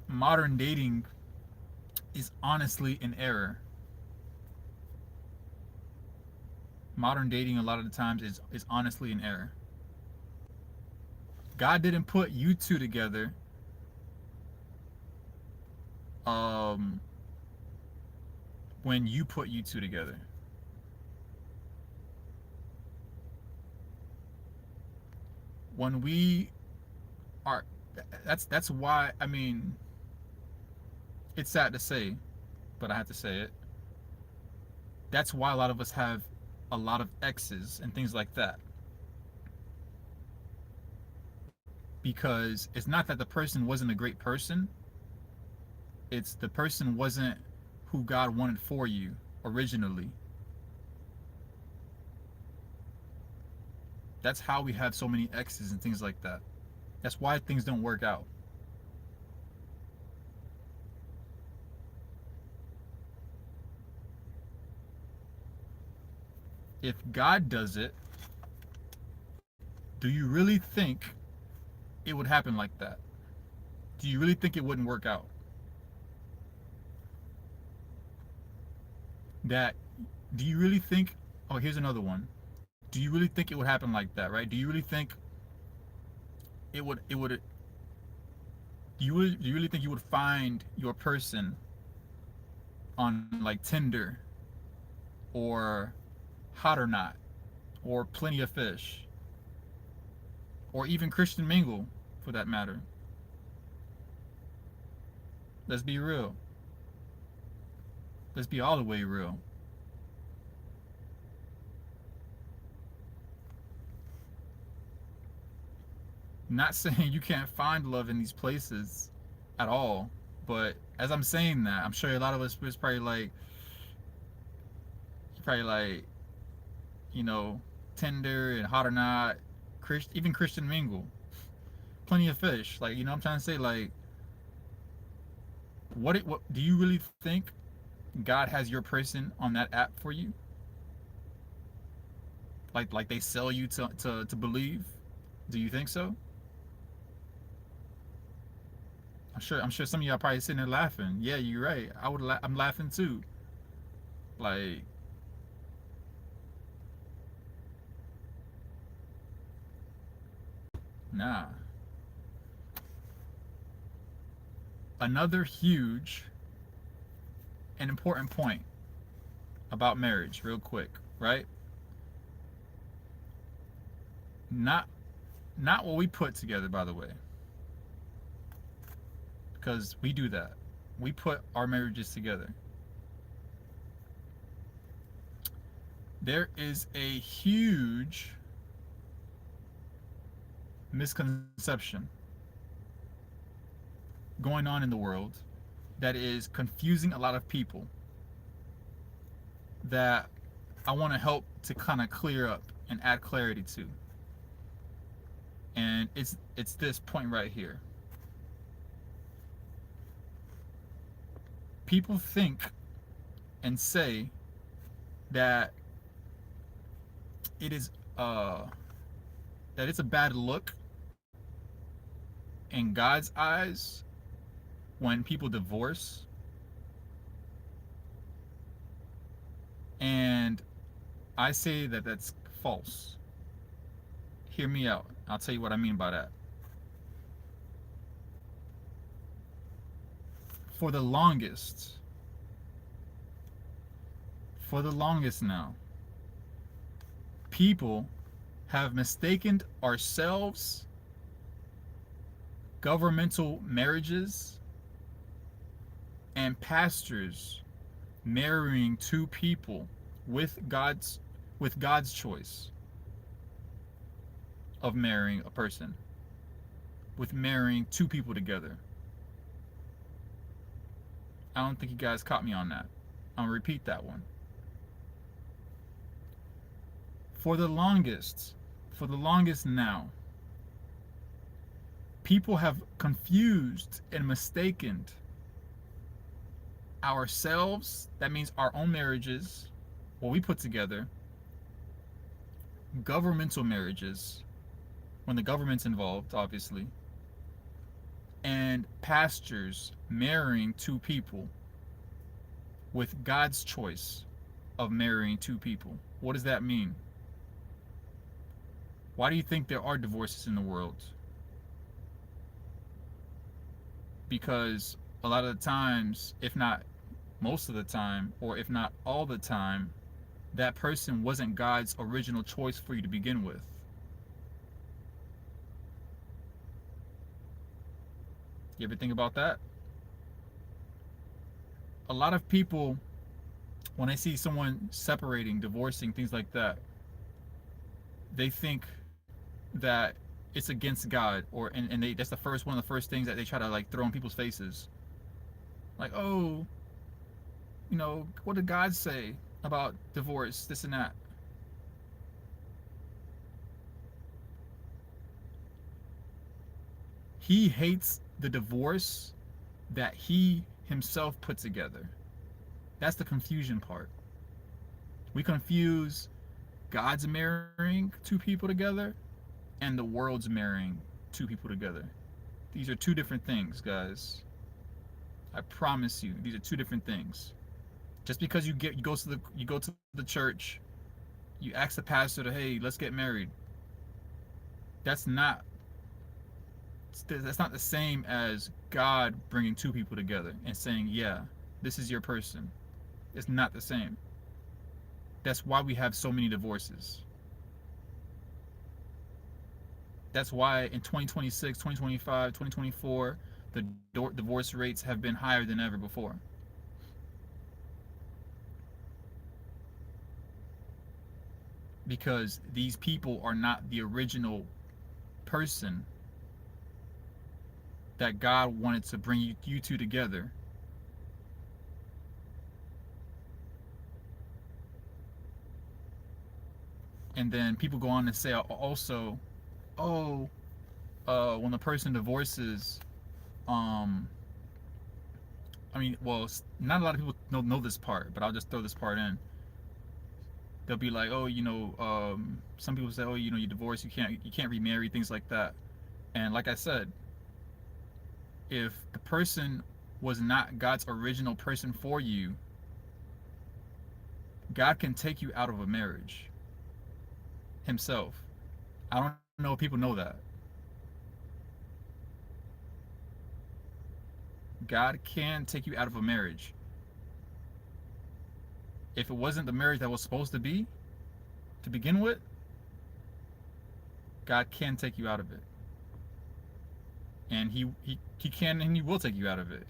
modern dating is honestly an error. Modern dating, a lot of the times, is honestly an error. God didn't put you two together um, when you put you two together. When we are, that's why, I mean, it's sad to say, but I have to say it. That's why a lot of us have a lot of exes and things like that. Because it's not that the person wasn't a great person, it's the person wasn't who God wanted for you originally. That's how we have so many exes and things like that. That's why things don't work out. If God does it, do you really think it would happen like that? Do you really think it wouldn't work out? That do you really think, oh, here's another one. Do you really think it would happen like that, right? Do you really think it would do you really think you would find your person on like Tinder or Hot or Not or Plenty of Fish or even Christian Mingle for that matter? Let's be real. Let's be all the way real. Not saying you can't find love in these places at all, but as I'm saying that, I'm sure a lot of us is probably like, you know, Tinder and Hot or Not, even Christian Mingle, Plenty of Fish. Like, you know, what I'm trying to say, like, what do you really think God has your person on that app for you? Like they sell you to believe? Do you think so? I'm sure some of y'all probably sitting there laughing. Yeah, you're right. I'm laughing too. Like, nah. Another huge and important point about marriage, real quick, right? Not not what we put together, by the way, because we do that. We put our marriages together. There is a huge misconception going on in the world that is confusing a lot of people that I want to help to kind of clear up and add clarity to. And it's this point right here. People think and say that it is that it's a bad look in God's eyes when people divorce. And I say that that's false. Hear me out. I'll tell you what I mean by that. For the longest, now, people have mistaken ourselves, governmental marriages, and pastors marrying two people with God's choice of marrying a person, with marrying two people together. I don't think you guys caught me on that. I'll repeat that one. For the longest now, people have confused and mistaken ourselves, that means our own marriages, what we put together, governmental marriages, when the government's involved, obviously, and pastors marrying two people with God's choice of marrying two people. What does that mean? Why do you think there are divorces in the world? Because a lot of the times, if not most of the time, or if not all the time, that person wasn't God's original choice for you to begin with. You ever think about that? A lot of people, when they see someone separating, divorcing, things like that, they think that it's against God, or and they that's the first one of the first things that they try to like throw in people's faces. Like, oh, what did God say about divorce, this and that? He hates the divorce that he himself put together. That's the confusion part. We confuse God's marrying two people together and the world's marrying two people together. These are two different things, guys. I promise you, these are two different things. Just because you go to the church, you ask the pastor to, hey, let's get married. That's not the same as God bringing two people together and saying, yeah, this is your person. It's not the same. That's why we have so many divorces. That's why in 2026, 2025, 2024, the divorce rates have been higher than ever before. Because these people are not the original person that God wanted to bring you two together. And then people go on to say also, oh, when the person divorces, well, not a lot of people know this part, but I'll just throw this part in. They'll be like, oh, some people say, oh, you divorce, you can't remarry, things like that. And like I said, if the person was not God's original person for you, God can take you out of a marriage himself. I don't know if people know that. God can take you out of a marriage. If it wasn't the marriage that was supposed to be to begin with, God can take you out of it. And he can and he will take you out of it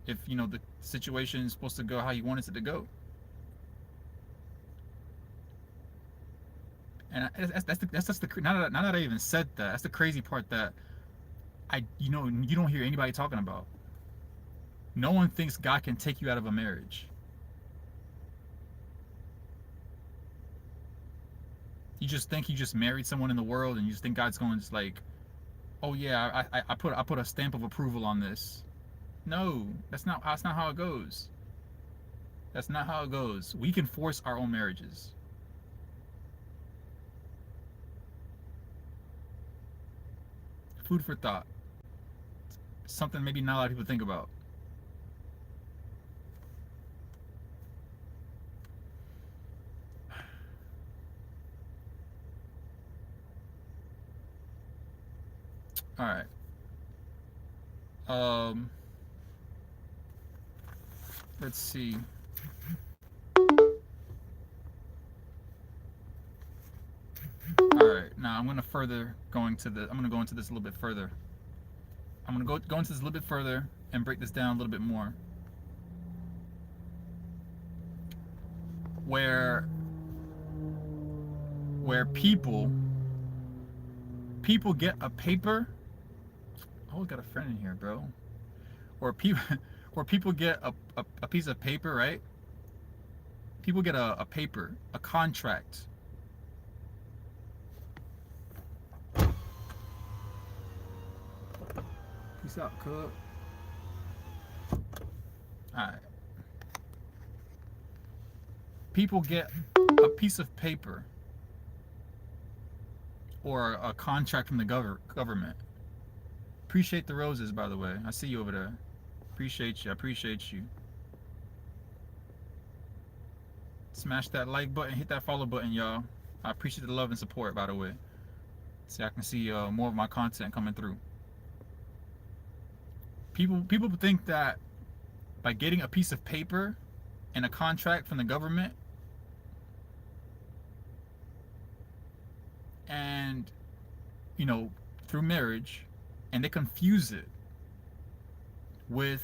if the situation is supposed to go how he wants it to go. And that's just the now that I even said that, that's the crazy part that you don't hear anybody talking about. No one thinks God can take you out of a marriage. You just think you just married someone in the world, and you just think God's going to like, oh yeah, I put a stamp of approval on this. No, that's not how it goes. That's not how it goes. We can force our own marriages. Food for thought. Something maybe not a lot of people think about. All right. Let's see. All right. Now I'm gonna go into this a little bit further. I'm gonna go into this a little bit further and break this down a little bit more. where people get a paper. I always got a friend in here, bro. Or people where people get a piece of paper, right? People get a paper, a contract. Peace out, cub. Alright. People get a piece of paper or a contract from the government. Appreciate the roses, by the way. I see you over there. Appreciate you. I appreciate you. Smash that like button. Hit that follow button, y'all. I appreciate the love and support, by the way. So I can see more of my content coming through. People think that by getting a piece of paper and a contract from the government and, you know, through marriage, and they confuse it with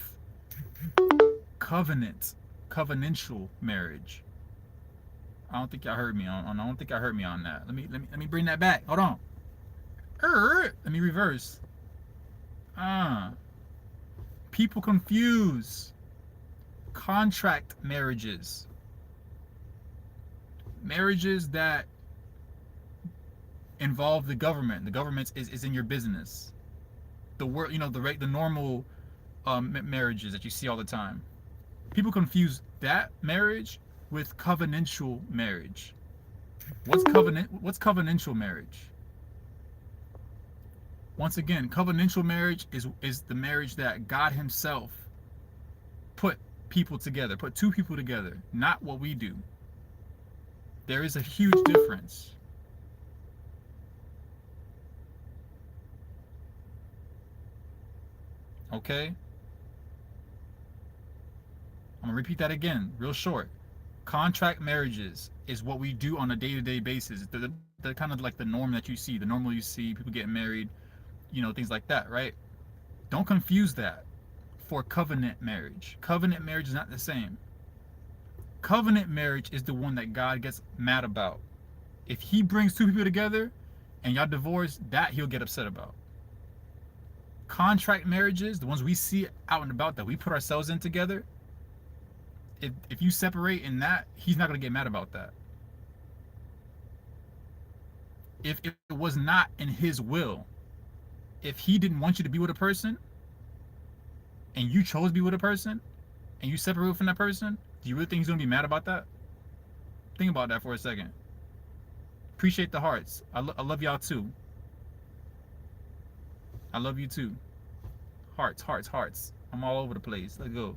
covenantal marriage. I don't think y'all heard me on. I don't think I heard me on that. Let me bring that back. Hold on. Let me reverse. People confuse contract marriages that involve the government. The government is in your business. The word, the normal marriages that you see all the time. People confuse that marriage with covenantal marriage. What's covenantal marriage? Once again, covenantal marriage is the marriage that God Himself put people together, put two people together, not what we do. There is a huge difference. Okay? I'm gonna repeat that again, real short. Contract marriages is what we do on a day-to-day basis. They're kind of like the norm that you see, the normal you see, people getting married, things like that, right? Don't confuse that for covenant marriage. Covenant marriage is not the same. Covenant marriage is the one that God gets mad about. If He brings two people together and y'all divorce, that He'll get upset about. Contract marriages, the ones we see out and about that we put ourselves in together, if you separate in that, He's not going to get mad about that. If it was not in His will, if He didn't want you to be with a person and you chose to be with a person and you separate from that person, do you really think He's going to be mad about that? Think about that for a second. Appreciate the hearts. I love y'all too. I love you too. Hearts, hearts, hearts. I'm all over the place. Let's go.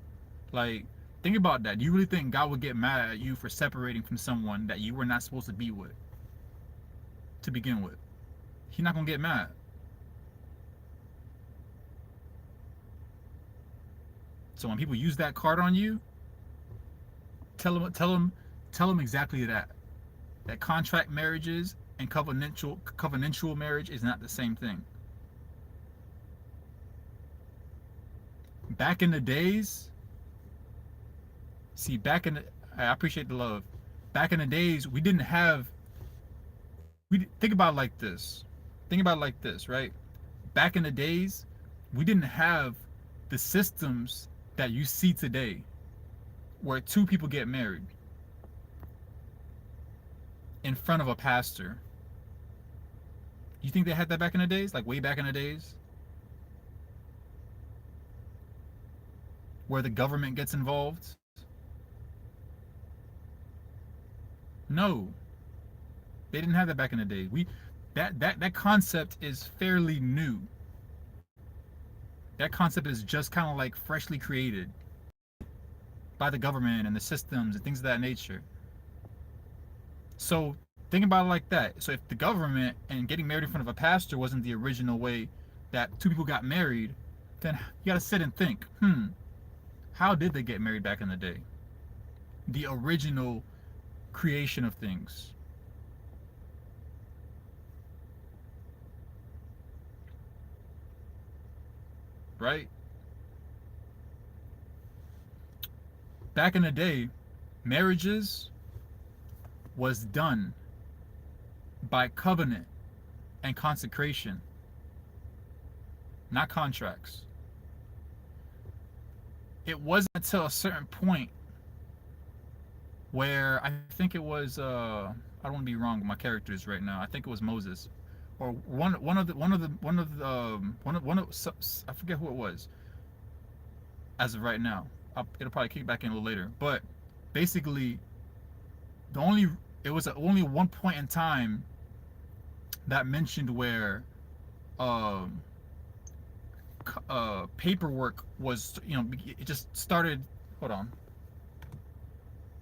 Like, think about that. Do you really think God would get mad at you for separating from someone that you were not supposed to be with to begin with? He's not going to get mad. So when people use that card on you, tell them exactly that. That contract marriages and covenantal marriage is not the same thing. Back in the days, I appreciate the love. Back in the days, we think about it like this. Think about it like this, right? Back in the days, we didn't have the systems that you see today where two people get married in front of a pastor. You think they had that back in the days? Like way back in the days? Where the government gets involved? No. They didn't have that back in the day. That concept is fairly new. That concept is just kind of like freshly created by the government and the systems and things of that nature. So think about it like that. So if the government and getting married in front of a pastor wasn't the original way that two people got married, then you gotta sit and think, how did they get married back in the day? The original creation of things. Right? Back in the day, marriages was done by covenant and consecration, not contracts. It wasn't until a certain point where I think it was I don't want to be wrong with my characters right now. I think it was Moses, or one of I forget who it was. As of right now, it'll probably kick back in a little later. But basically, the only it was only one point in time that mentioned where um, paperwork was, it just started. Hold on.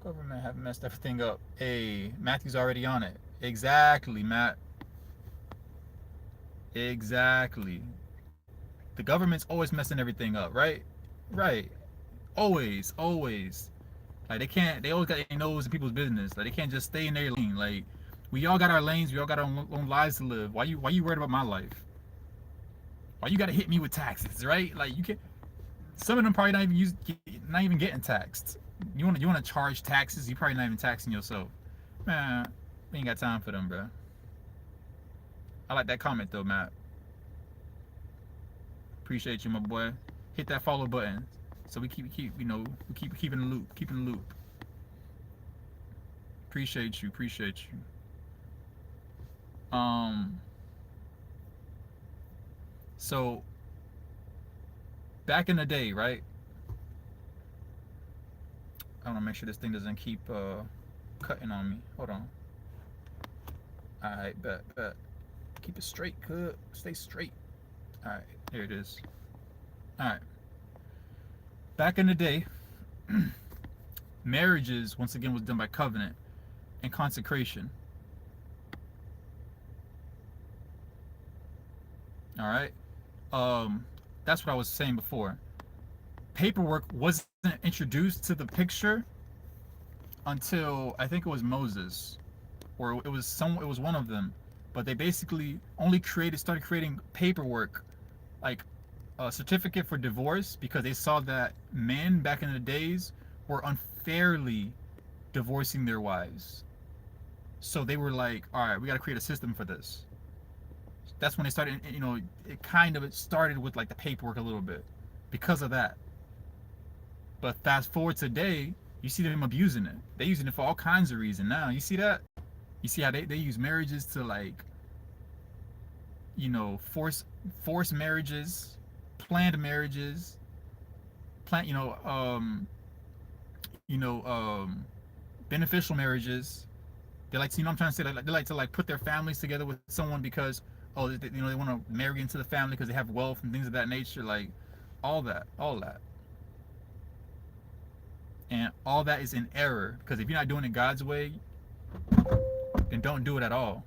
Government have messed everything up. Hey, Matthew's already on it. Exactly, Matt. Exactly. The government's always messing everything up, right? Right. Always, always. Like they can't. They always got their nose in people's business. Like they can't just stay in their lane. Like we all got our lanes. We all got our own lives to live. Why you worried about my life? Why you got to hit me with taxes, right? Like you can. Some of them probably not even getting taxed. You want to charge taxes? You probably not even taxing yourself. Man, we ain't got time for them, bro. I like that comment though, Matt. Appreciate you, my boy. Hit that follow button so we keep keeping the loop, keeping the loop. Appreciate you, appreciate you. So back in the day, right? I want to make sure this thing doesn't keep cutting on me. Hold on. All right, bet. Keep it straight, good. Stay straight. All right, here it is. All right. Back in the day, marriages once again was done by covenant and consecration. All right. That's what I was saying before. Paperwork wasn't introduced to the picture until I think it was Moses, or it was one of them. But they basically only started creating paperwork, like a certificate for divorce, because they saw that men back in the days were unfairly divorcing their wives. So they were like, all right, we got to create a system for this. That's when they started, it started with like the paperwork a little bit because of that. But fast forward today, you see them abusing it. They're using it for all kinds of reasons now. You see that? You see how they use marriages to like, force marriages, planned marriages, plan, beneficial marriages. They like to, I'm trying to say, like, they like to like put their families together with someone because, they want to marry into the family because they have wealth and things of that nature. Like, all that. And all that is in error, because if you're not doing it God's way, then don't do it at all.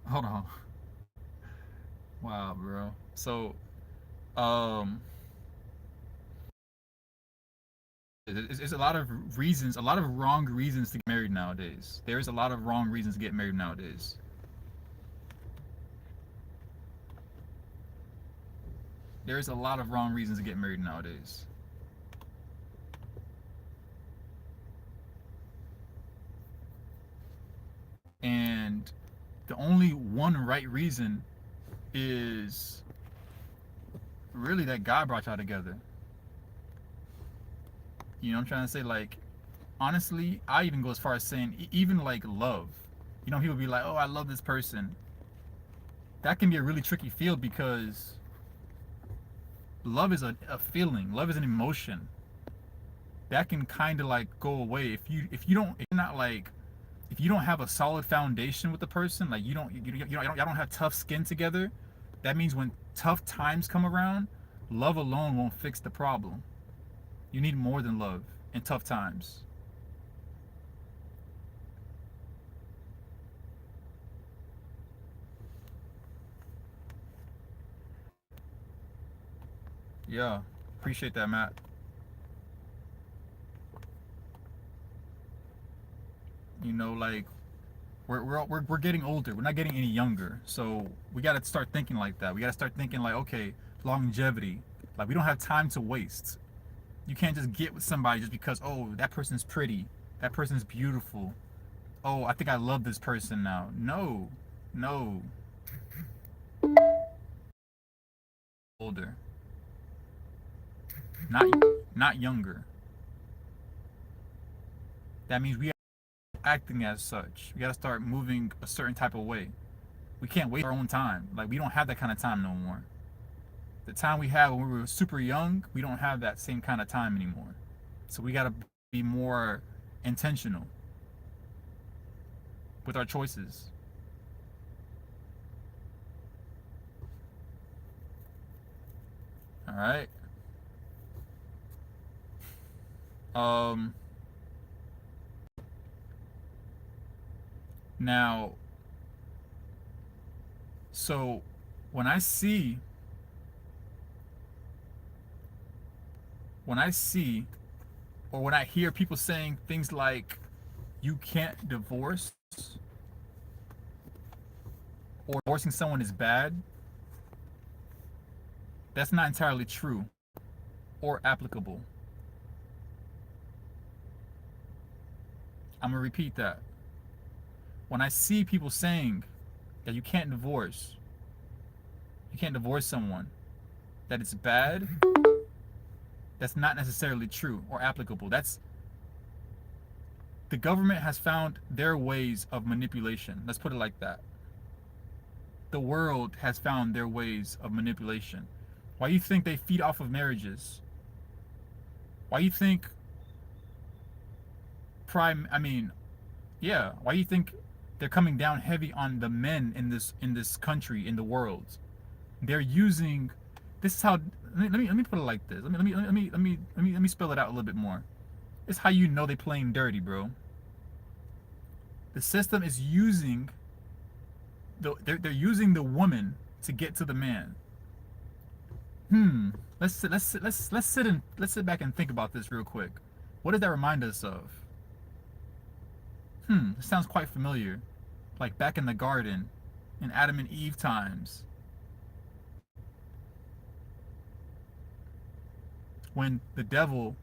Hold on. Wow, bro. So, um, there's a lot of reasons, a lot of wrong reasons to get married nowadays. There's a lot of wrong reasons to get married nowadays. There's a lot of wrong reasons to get married nowadays. And the only one right reason is really that God brought y'all together. You know what I'm trying to say? Like, honestly, I even go as far as saying, even like love. People be like, oh, I love this person. That can be a really tricky field, because love is a feeling. Love is an emotion. That can kind of like go away if you don't have a solid foundation with the person. Like y'all don't have tough skin together. That means when tough times come around, love alone won't fix the problem. You need more than love in tough times. Yeah, appreciate that, Matt. Like We're getting older. We're not getting any younger. So we got to start thinking like that. We got to start thinking like, okay, longevity. Like we don't have time to waste. You can't just get with somebody just because, oh, that person's pretty, that person's beautiful. Oh, I think I love this person now. No, no. Older, not not younger. That means we are acting as such. We got to start moving a certain type of way. We can't waste our own time. Like we don't have that kind of time no more. The time we had when we were super young, we don't have that same kind of time anymore. So we got to be more intentional with our choices. All right. Um. Now, so when I see when I see or when I hear people saying things like you can't divorce or divorcing someone is bad, that's not entirely true or applicable. I'm going to repeat that. When I see people saying that you can't divorce someone, that it's bad, that's not necessarily true or applicable. That's the government has found their ways of manipulation. Let's put it like that. The world has found their ways of manipulation. Why do you think they feed off of marriages? Why do you think why do you think they're coming down heavy on the men in this country, in the world? They're using this is how let me put it like this. Let me spell it out a little bit more. It's how you know they playing dirty, bro. The system is using they're using the woman to get to the man. Let's sit back and think about this real quick. What does that remind us of? It sounds quite familiar. Like back in the garden, in Adam and Eve times, when the devil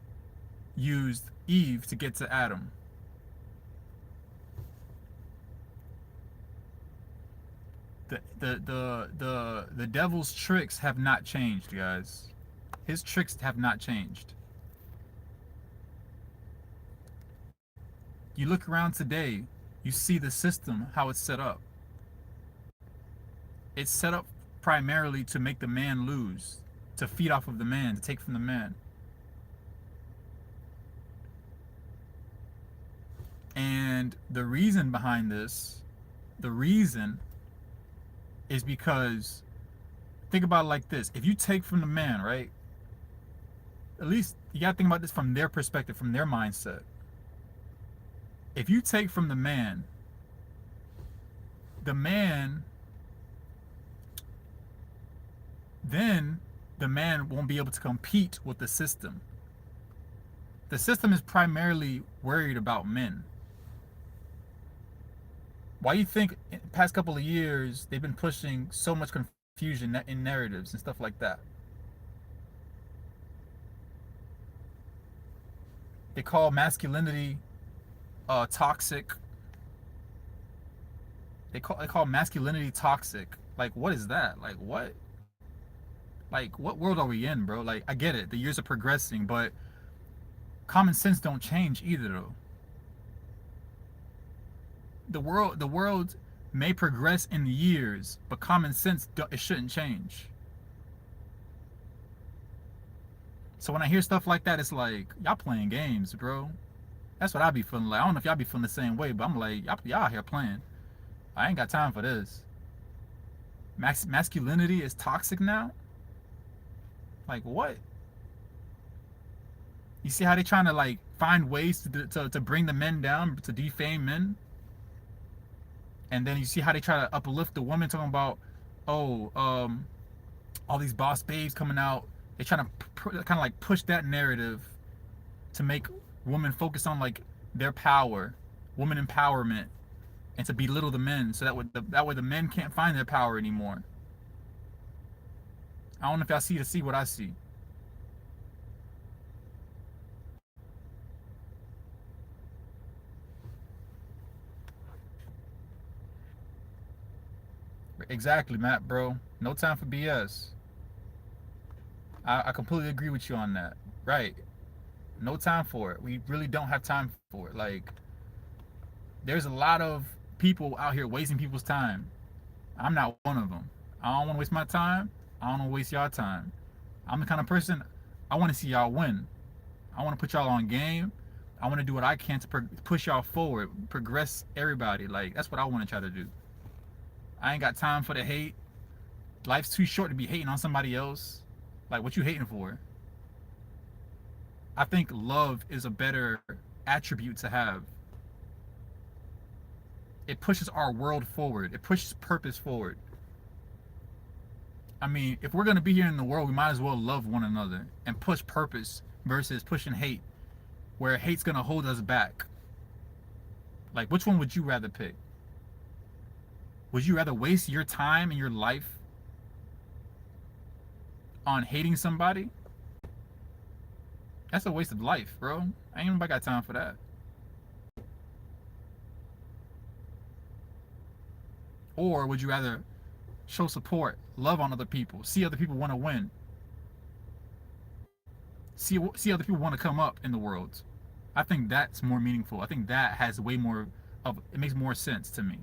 used Eve to get to Adam. The devil's tricks have not changed, guys. His tricks have not changed. You look around today, you see the system, how it's set up. It's set up primarily to make the man lose, to feed off of the man, to take from the man. And the reason behind this, the reason is because, think about it like this. If you take from the man, right? At least you got to think about this from their perspective, from their mindset. If you take from the man, then the man won't be able to compete with the system. The system is primarily worried about men. Why do you think in the past couple of years they've been pushing so much confusion in narratives and stuff like that? They call masculinity toxic. They call masculinity toxic. Like, what is that? Like, what? Like, what world are we in, bro? Like, I get it. The years are progressing, but common sense don't change either, though. The world may progress in the years, but common sense it shouldn't change. So when I hear stuff like that, it's like y'all playing games, bro. That's what I be feeling like. I don't know if y'all be feeling the same way, but I'm like y'all out here playing. I ain't got time for this. Masculinity is toxic now. Like what? You see how they trying to like find ways to bring the men down, to defame men? And then you see how they try to uplift the woman, talking about, oh, all these boss babes coming out. They trying to kind of like push that narrative to make women focus on like their power, woman empowerment. and to belittle the men, so that way the men can't find their power anymore. I don't know if y'all see what I see. Exactly, Matt, bro. No time for BS. I completely agree with you on that. Right. No time for it. We really don't have time for it. Like, there's a lot of people out here wasting people's time. I'm not one of them. I don't want to waste my time. I don't want to waste y'all time. I'm the kind of person, I want to see y'all win. I want to put y'all on game. I want to do what I can to push y'all forward, progress everybody. Like, that's what I want to try to do. I ain't got time for the hate. Life's too short to be hating on somebody else. Like, what you hating for? I think love is a better attribute to have. It pushes our world forward. It pushes purpose forward. I mean, if we're gonna be here in the world, we might as well love one another and push purpose versus pushing hate, where hate's gonna hold us back. Like, which one would you rather pick? Would you rather waste your time and your life on hating somebody? That's a waste of life, bro. Ain't nobody got time for that. Or would you rather show support, love on other people, see other people want to win, see other people want to come up in the world? I think that's more meaningful. I think that has way more of it, makes more sense to me.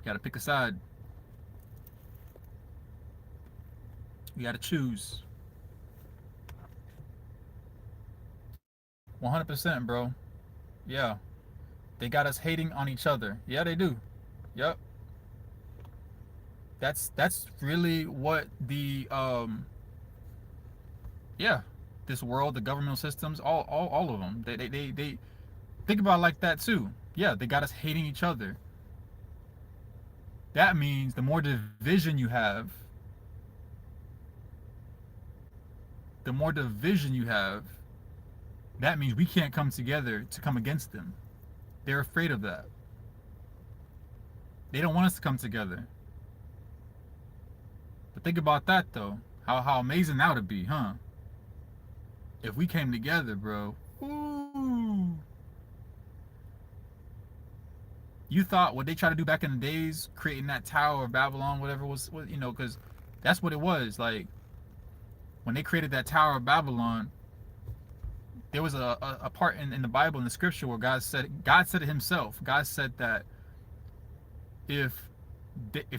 You gotta pick a side. You gotta choose. 100%, bro. Yeah. They got us hating on each other. Yeah, they do. Yep. That's really what the yeah, this world, the governmental systems, all of them. They think about it like that too. Yeah, they got us hating each other. That means the more division you have, the more division you have, that means we can't come together to come against them. They're afraid of that. They don't want us to come together. But think about that though. How amazing that would be, huh? If we came together, bro. Ooh. You thought what they tried to do back in the days, creating that Tower of Babylon, whatever was, because that's what it was. Like, when they created that Tower of Babylon, there was a part in the Bible, in the scripture, where God said it himself. God said that if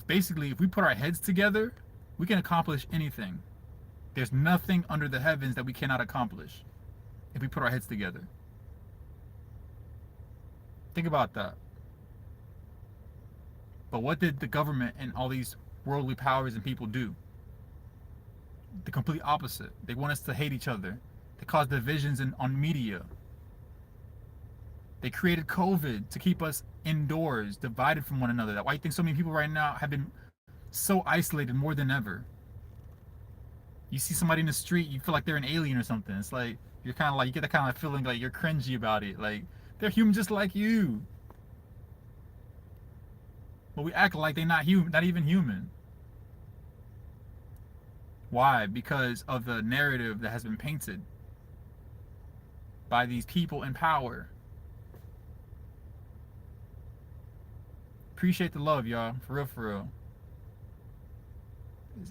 basically, if we put our heads together, we can accomplish anything. There's nothing under the heavens that we cannot accomplish if we put our heads together. Think about that. But what did the government and all these worldly powers and people do? The complete opposite. They want us to hate each other. They cause divisions on media. They created COVID to keep us indoors, divided from one another. That's why you think so many people right now have been so isolated more than ever. You see somebody in the street, you feel like they're an alien or something. It's like you're kind of like, you get that kind of feeling like you're cringy about it. Like, they're human just like you. But we act like they're not human, not even human. Why? Because of the narrative that has been painted by these people in power. Appreciate the love, y'all. For real, for real.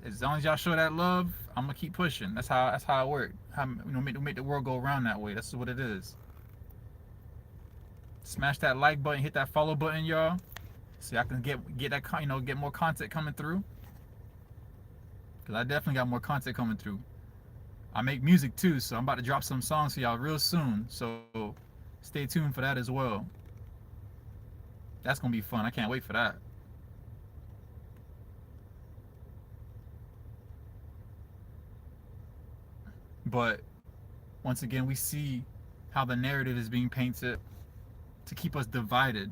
As long as y'all show that love, I'm gonna keep pushing. That's how it works. Make the world go around that way. That's what it is. Smash that like button, hit that follow button, y'all. So I can get that, get more content coming through. Cause I definitely got more content coming through. I make music too, so I'm about to drop some songs for y'all real soon. So stay tuned for that as well. That's gonna be fun. I can't wait for that. But once again, we see how the narrative is being painted to keep us divided.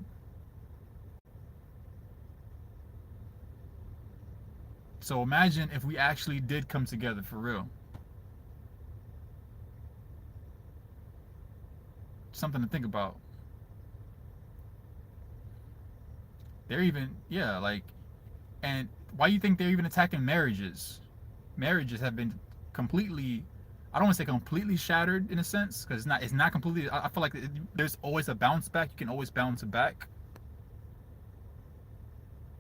So imagine if we actually did come together for real. Something to think about. They're even, yeah, like, and why do you think they're even attacking marriages? Marriages have been completely, I don't want to say completely shattered in a sense, because it's not completely. I feel like there's always a bounce back. You can always bounce it back.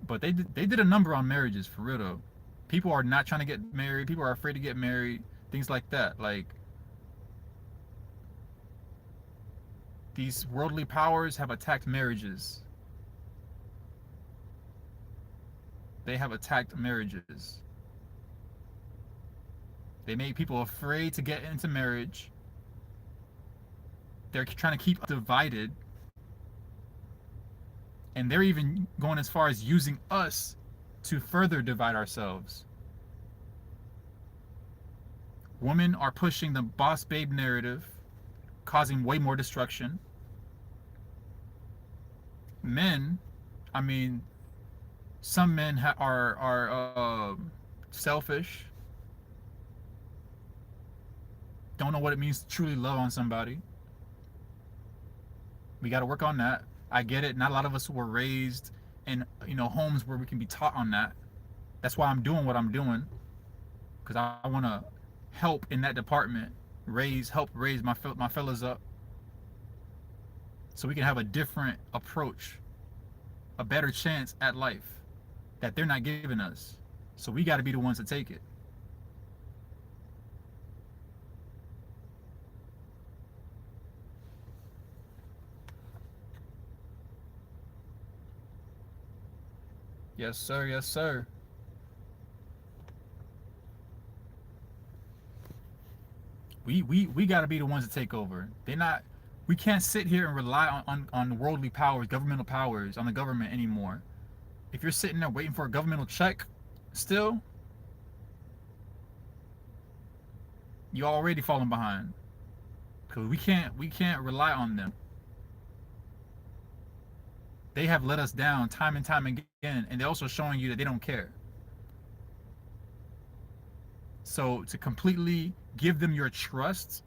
But they did a number on marriages for real though. People are not trying to get married. People are afraid to get married. Things like that. Like, these worldly powers have attacked marriages. They have attacked marriages. They made people afraid to get into marriage. They're trying to keep us divided. And they're even going as far as using us to further divide ourselves. Women are pushing the boss babe narrative, causing way more destruction. Men, I mean, some men are selfish, don't know what it means to truly love on somebody. We got to work on that. I get it. Not a lot of us were raised in homes where we can be taught on that. That's why I'm doing what I'm doing, because I want to help in that department, help raise my fellas up, so we can have a different approach, a better chance at life that they're not giving us. So we got to be the ones to take it. Yes, sir. Yes, sir. We got to be the ones to take over. They're not. We can't sit here and rely on worldly powers, governmental powers, on the government anymore. If you're sitting there waiting for a governmental check, still, you're already falling behind. Because we can't rely on them. They have let us down time and time again, and they're also showing you that they don't care. So to completely give them your trust,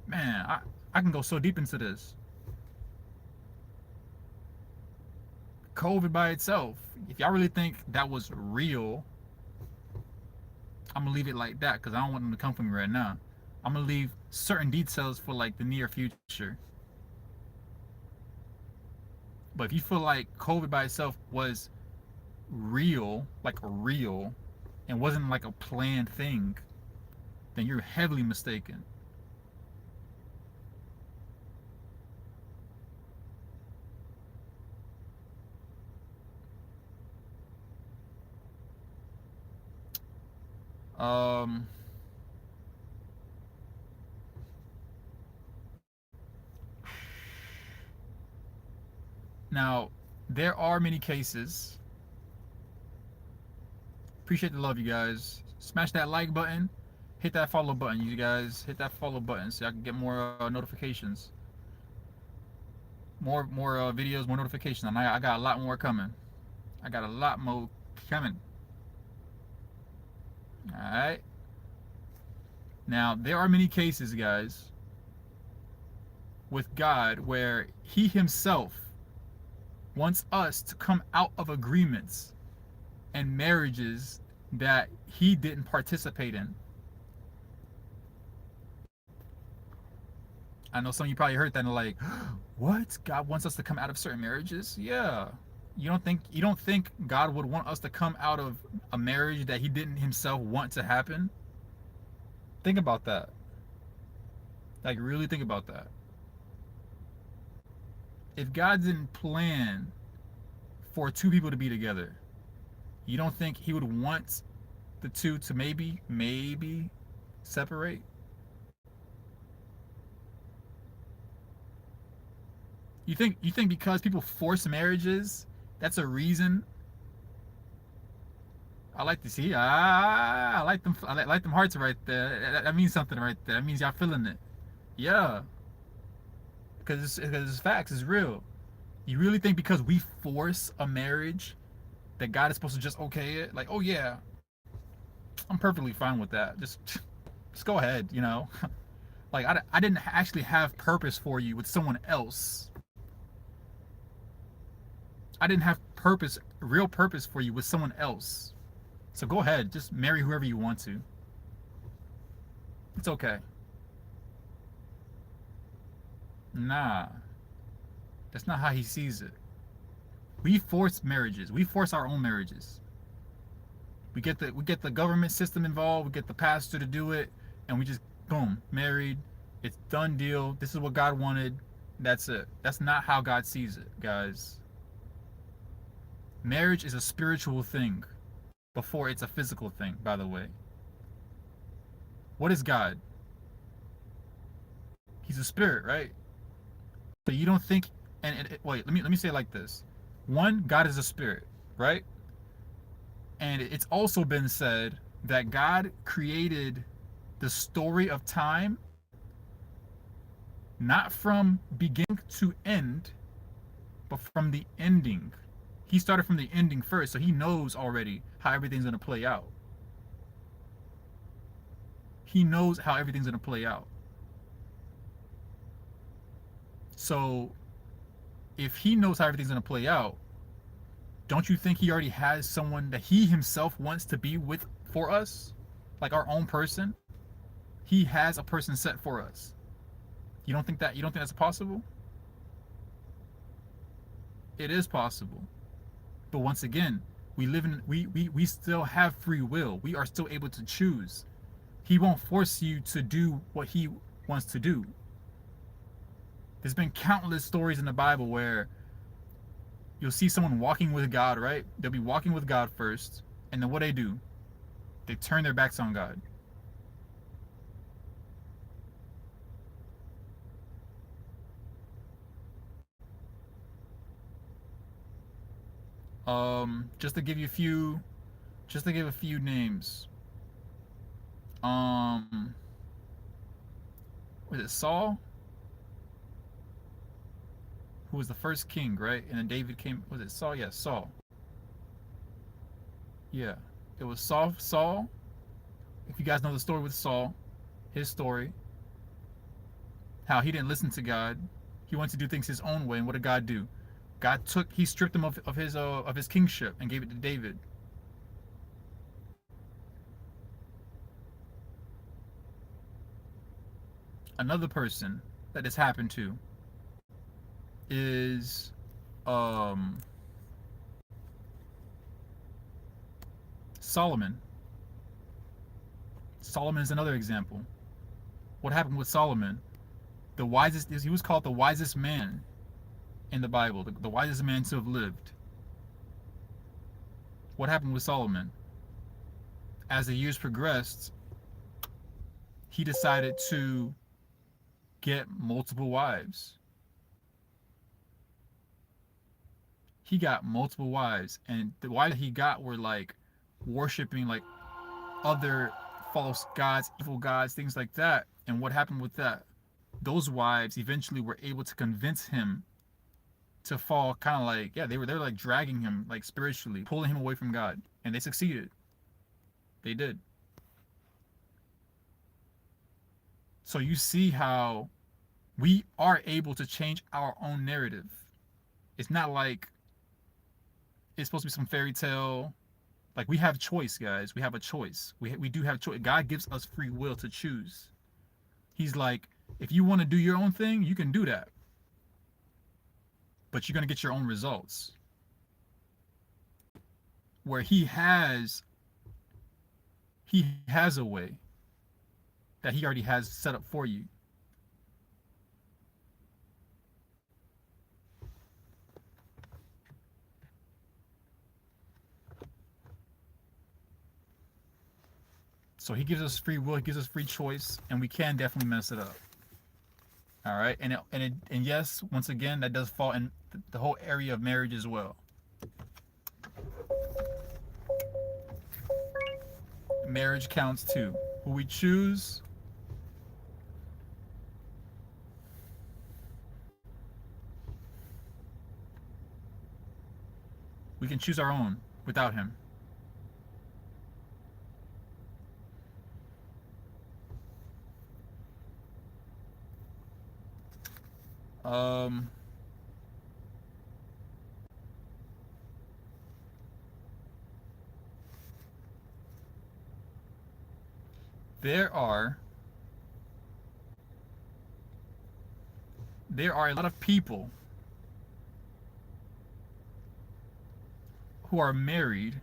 man, I can go so deep into this. COVID by itself, if y'all really think that was real, I'm gonna leave it like that because I don't want them to come for me right now. I'm gonna leave certain details for like the near future. But if you feel like COVID by itself was real, like real, and wasn't like a planned thing, then you're heavily mistaken. Um, Now, there are many cases. Appreciate the love, you guys. Smash that like button. Hit that follow button, you guys. Hit that follow button so I can get more notifications. More videos, more notifications. And I got a lot more coming. I got a lot more coming. Alright. Now, there are many cases, guys, with God where He Himself wants us to come out of agreements and marriages that He didn't participate in. I know some of you probably heard that and like, what? God wants us to come out of certain marriages? Yeah. You don't think God would want us to come out of a marriage that He didn't Himself want to happen? Think about that. Like, really think about that. If God didn't plan for two people to be together, you don't think He would want the two to maybe separate? You think because people force marriages, that's a reason? I like to see. I like them. I like them hearts right there. That means something right there. That means y'all feeling it. Yeah, because it's facts. It's real. You really think because we force a marriage that God is supposed to just okay it? Like, oh yeah, I'm perfectly fine with that. Just go ahead, you know. Like I didn't actually have purpose for you with someone else. I didn't have purpose, real purpose for you with someone else. So go ahead, just marry whoever you want to. It's okay. Nah, that's not how he sees it. We force marriages. We force our own marriages. We get the government system involved. We get the pastor to do it, and we just boom married. It's done deal. This is what God wanted. That's it. That's not how God sees it, guys. Marriage is a spiritual thing before it's a physical thing. By the way, what is God? He's a spirit, right? So you don't think? Wait, let me say it like this. One, God is a spirit, right? And it's also been said that God created the story of time not from beginning to end, but from the ending. He started from the ending first, so he knows already how everything's going to play out. He knows how everything's going to play out. So if he knows how everything's going to play out, don't you think he already has someone that he himself wants to be with for us? Like our own person? He has a person set for us. You don't think that's possible? It is possible. But once again, we still have free will. We are still able to choose. He won't force you to do what he wants to do. There's been countless stories in the Bible where you'll see someone walking with God, right? They'll be walking with God first, and then what they do? They turn their backs on God. Just to give you a few, just to give a few names. Um, was it Saul? Who was the first king, right? And then David came. Was it Saul? Yeah, Saul. Yeah, it was Saul. Saul. If you guys know the story with Saul, his story, how he didn't listen to God. He wanted to do things his own way, and what did God do? He stripped him of his kingship and gave it to David. Another person that this happened to is um, Solomon. Solomon is another example. What happened with Solomon? He was called the wisest man in the Bible, the wisest man to have lived. What happened with Solomon? As the years progressed, he decided to get multiple wives. He got multiple wives, and the wives that he got were like worshiping like other false gods, evil gods, things like that. And what happened with that? Those wives eventually were able to convince him to fall, kind of like, yeah, they were like dragging him like spiritually, pulling him away from God, and they succeeded. They did. So you see how we are able to change our own narrative. It's not like it's supposed to be some fairy tale. Like we have choice, guys. We have a choice. We do have choice. God gives us free will to choose. He's like, if you want to do your own thing, you can do that. But you're going to get your own results. Where he has a way that he already has set up for you. So he gives us free will, he gives us free choice, and we can definitely mess it up. All right, and yes, once again, that does fall in the whole area of marriage as well. Marriage counts too. Who we choose, we can choose our own without him. Um, there are a lot of people who are married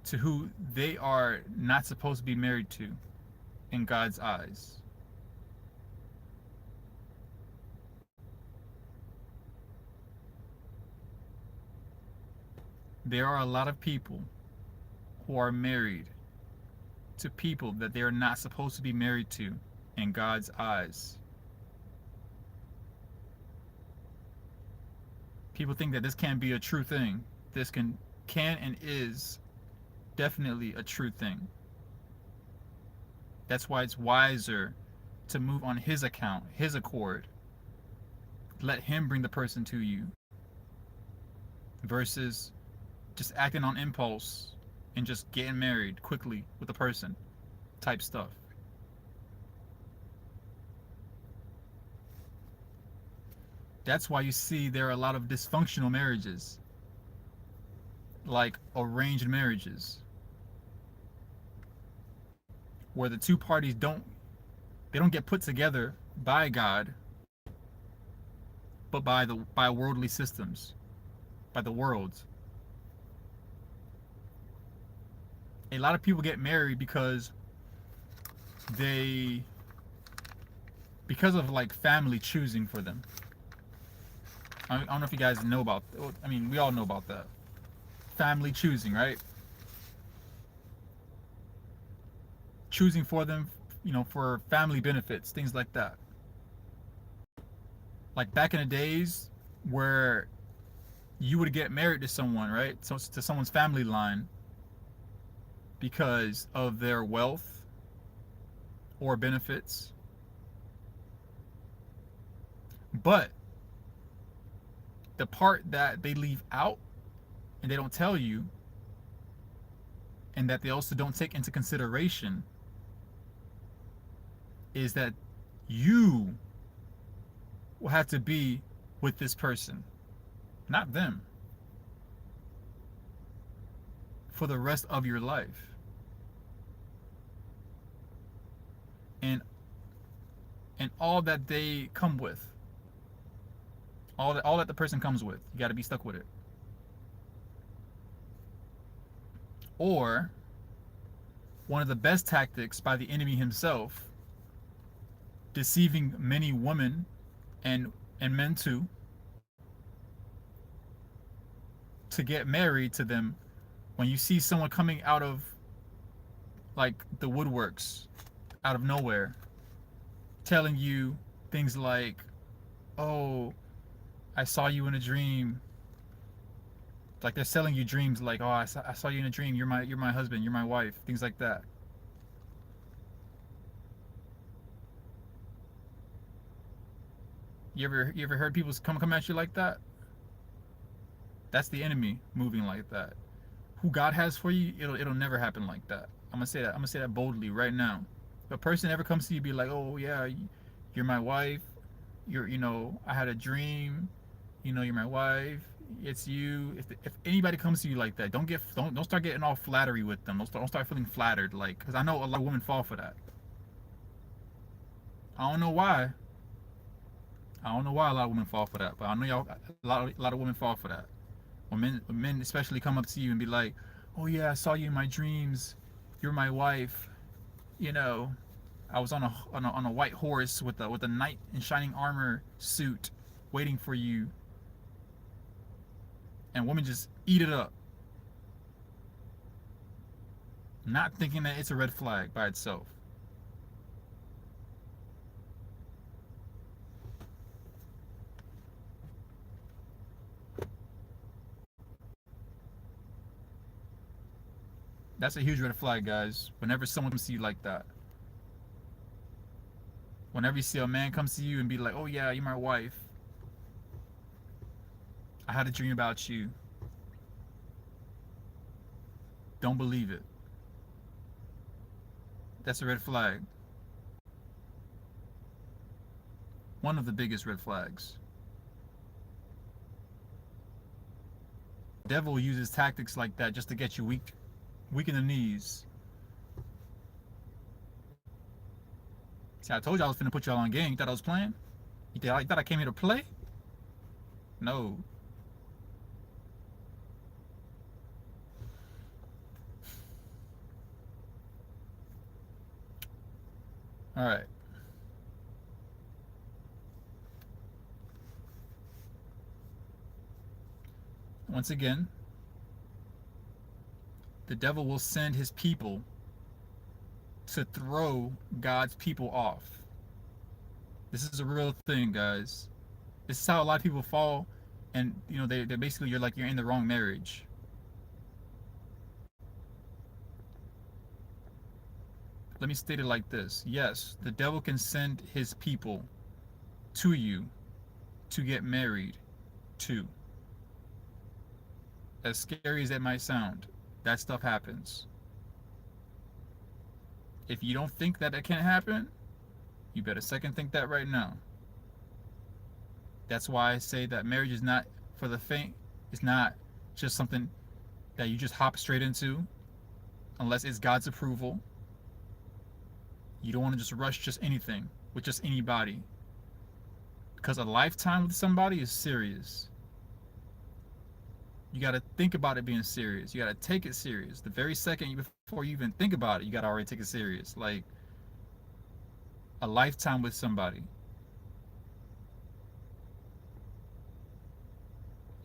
to who they are not supposed to be married to in God's eyes. There are a lot of people who are married to people that they are not supposed to be married to in God's eyes. People think that this can't be a true thing. This can and is definitely a true thing. That's why it's wiser to move on his account, his accord. Let him bring the person to you versus just acting on impulse and just getting married quickly with a person type stuff. That's why you see there are a lot of dysfunctional marriages, like arranged marriages, where the two parties don't get put together by God, but by worldly systems, by the world. A lot of people get married they because of like family choosing for them. I don't know if you guys know about. I mean, we all know about that. Family choosing, right? Choosing for them, for family benefits, things like that. Like back in the days where you would get married to someone, right? So to someone's family line because of their wealth or benefits. But the part that they leave out and they don't tell you, and that they also don't take into consideration, is that you will have to be with this person, not them, for the rest of your life. And all that they come with, all that the person comes with, you got to be stuck with it. Or one of the best tactics by the enemy himself, deceiving many women and men too, to get married to them. When you see someone coming out of like the woodworks, out of nowhere, telling you things like, "Oh, I saw you in a dream." Like they're selling you dreams, like, "Oh, I saw you in a dream. You're my husband. You're my wife." Things like that. You ever heard people come at you like that? That's the enemy moving like that. Who God has for you, it'll never happen like that. I'm gonna say that. I'm gonna say that boldly right now. If a person ever comes to you, be like, "Oh yeah, you're my wife. I had a dream. You're my wife. It's you." If anybody comes to you like that, don't start getting all flattery with them. Don't start feeling flattered, like, because I know a lot of women fall for that. I don't know why. I don't know why a lot of women fall for that, but I know y'all a lot of women fall for that. When men especially come up to you and be like, "Oh yeah, I saw you in my dreams. You're my wife. You know, I was on a white horse with a knight in shining armor suit, waiting for you." And women just eat it up, not thinking that it's a red flag by itself. That's a huge red flag, guys. Whenever someone comes to you like that, whenever you see a man comes to you and be like, "Oh yeah, you're my wife. I had a dream about you." Don't believe it. That's a red flag. One of the biggest red flags. The devil uses tactics like that just to get you weak in the knees. See, I told you I was finna put y'all on game. You thought I was playing? You thought I came here to play? No. All right. Once again, the devil will send his people to throw God's people off. This is a real thing, guys. This is how a lot of people fall, and they basically you're in the wrong marriage. Let me state it like this. Yes, the devil can send his people to you to get married to. As scary as that might sound, that stuff happens. If you don't think that can't happen, you better second think that right now. That's why I say that marriage is not for the faint. It's not just something that you just hop straight into unless it's God's approval. You don't want to just rush just anything with just anybody, because a lifetime with somebody is serious. You got to think about it being serious. You got to take it serious. The very second before you even think about it, you got to already take it serious. Like a lifetime with somebody.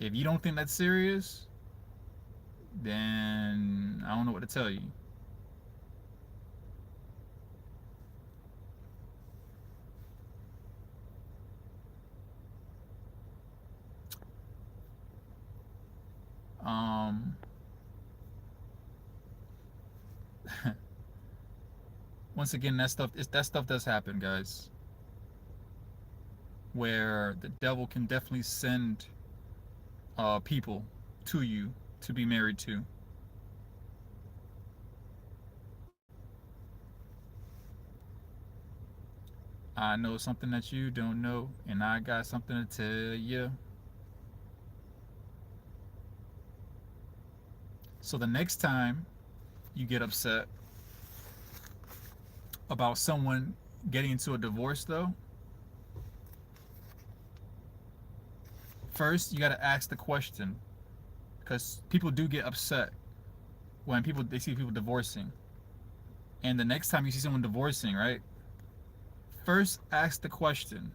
If you don't think that's serious, then I don't know what to tell you. Once again, that stuff does happen, guys. Where the devil can definitely send people to you to be married to. I know something that you don't know, and I got something to tell you. So the next time you get upset about someone getting into a divorce, though, first you got to ask the question, because people do get upset when they see people divorcing. And the next time you see someone divorcing, right, first ask the question,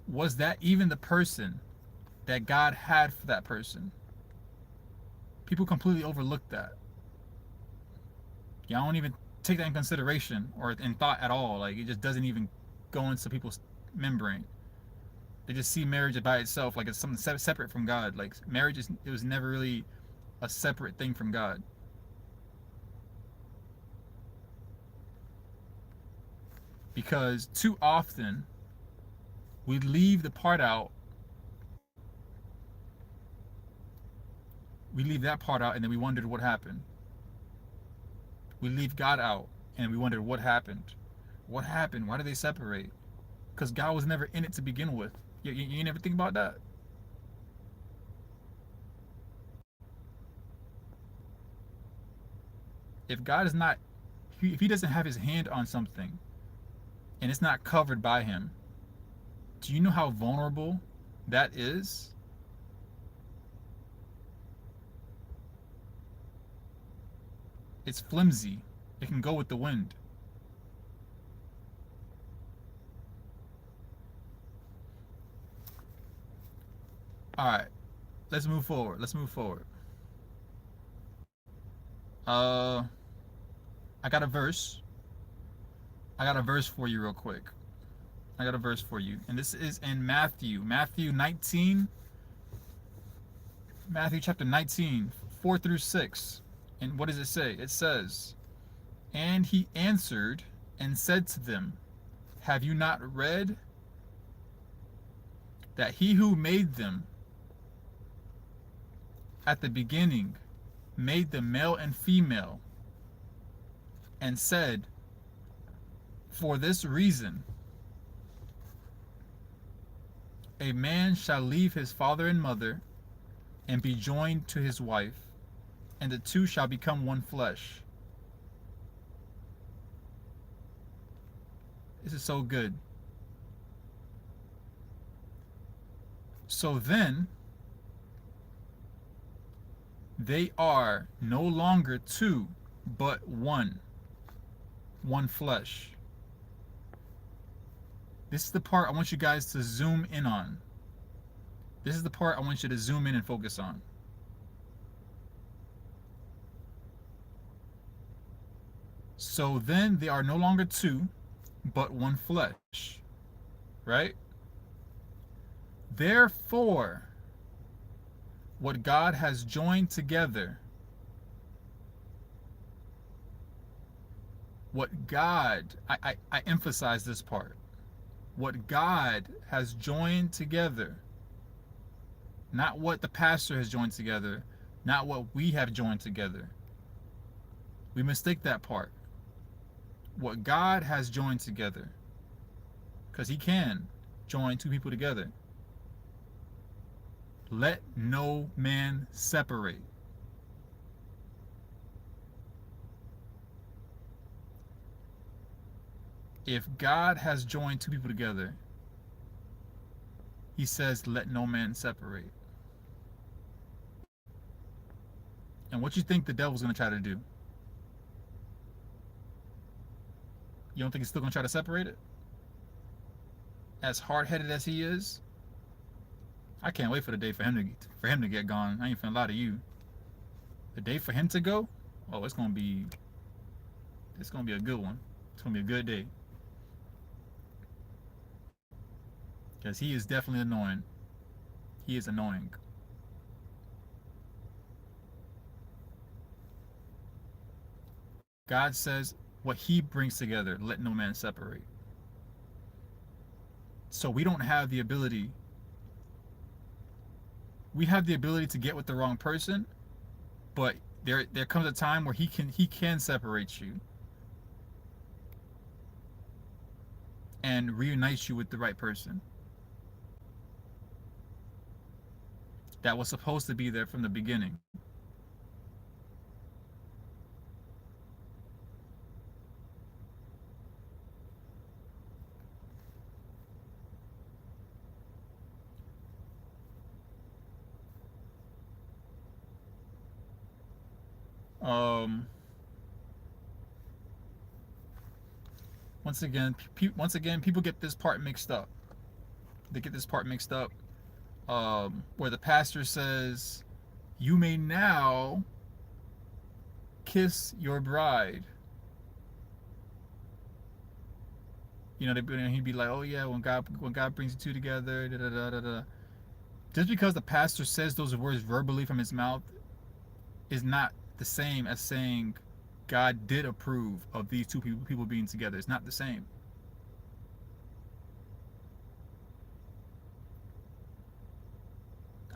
was that even the person that God had for that person? People completely overlook that. Y'all don't even take that in consideration or in thought at all. Like, it just doesn't even go into people's membrane. They just see marriage by itself like it's something separate from God. Like, marriage it was never really a separate thing from God. Because too often we leave the part out. We leave that part out, and then we wondered what happened. We leave God out, and we wondered what happened. What happened? Why did they separate? Because God was never in it to begin with. You never think about that? If God is not, if he doesn't have his hand on something, and it's not covered by him, do you know how vulnerable that is? It's flimsy. It can go with the wind. All right, let's move forward. I got a verse. I got a verse for you real quick. And this is in Matthew 19, Matthew chapter 19, 4 through 6. And what does it say? It says, "And he answered and said to them, have you not read that he who made them at the beginning made them male and female, and said, for this reason A man shall leave his father and mother and be joined to his wife, and the two shall become one flesh. This is so good. So then, they are no longer two, but one flesh. This is the part I want you guys to zoom in on. This is the part I want you to zoom in and focus on. So then they are no longer two, but one flesh. Right? Therefore, what God has joined together, what God, I emphasize this part, what God has joined together, not what the pastor has joined together, not what we have joined together. We mistake that part. What God has joined together, because he can join two people together. Let no man separate. If God has joined two people together, he says, let no man separate. And what you think the devil's going to try to do? You don't think he's still going to try to separate it? As hard-headed as he is, I can't wait for the day for him to get gone. I ain't finna lie to you. The day for him to go, oh, it's gonna be a good one. It's gonna be a good day. Because he is definitely annoying. He is annoying. God says, what he brings together, let no man separate. So we don't have the ability. We have the ability to get with the wrong person, but there comes a time where he can separate you and reunite you with the right person that was supposed to be there from the beginning. Once again, people get this part mixed up. They get this part mixed up, where the pastor says, "You may now kiss your bride." You know, he'd be like, "Oh yeah, when God brings you two together, da da da da da." Just because the pastor says those words verbally from his mouth is not the same as saying God did approve of these two people being together. It's not the same.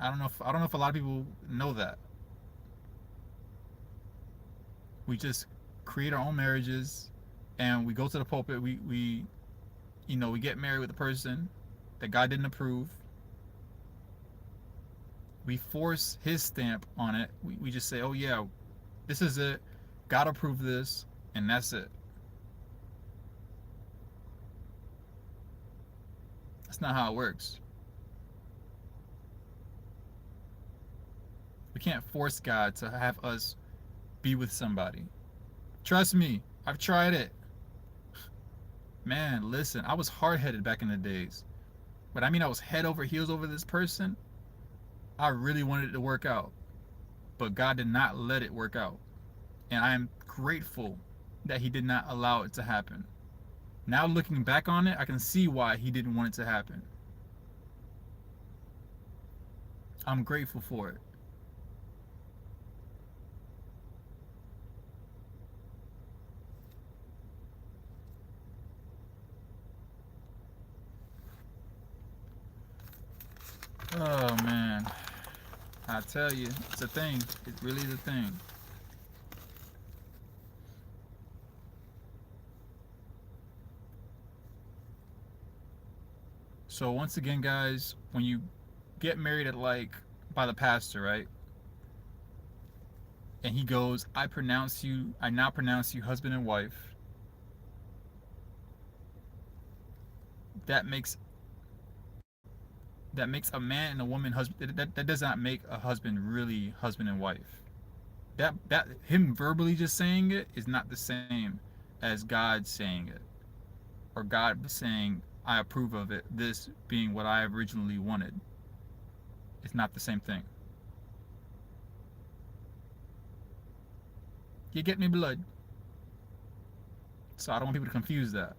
I don't know if a lot of people know that. We just create our own marriages, and we go to the pulpit. We get married with a person that God didn't approve. We force his stamp on it. We just say, oh yeah, this is it. God approved this, and that's it. That's not how it works. We can't force God to have us be with somebody. Trust me, I've tried it. Man, listen, I was hard-headed back in the days. But I mean, I was head over heels over this person. I really wanted it to work out. But God did not let it work out. And I am grateful that he did not allow it to happen. Now looking back on it, I can see why he didn't want it to happen. I'm grateful for it. Oh man, I tell you, it's a thing. It really is a thing. So once again, guys, when you get married at like by the pastor, right? And he goes, I now pronounce you husband and wife. That makes that makes a man and a woman husband. That does not make a husband really husband and wife. That him verbally just saying it is not the same as God saying it, or God saying I approve of it. This being what I originally wanted. It's not the same thing. You get me, blood? So I don't want people to confuse that.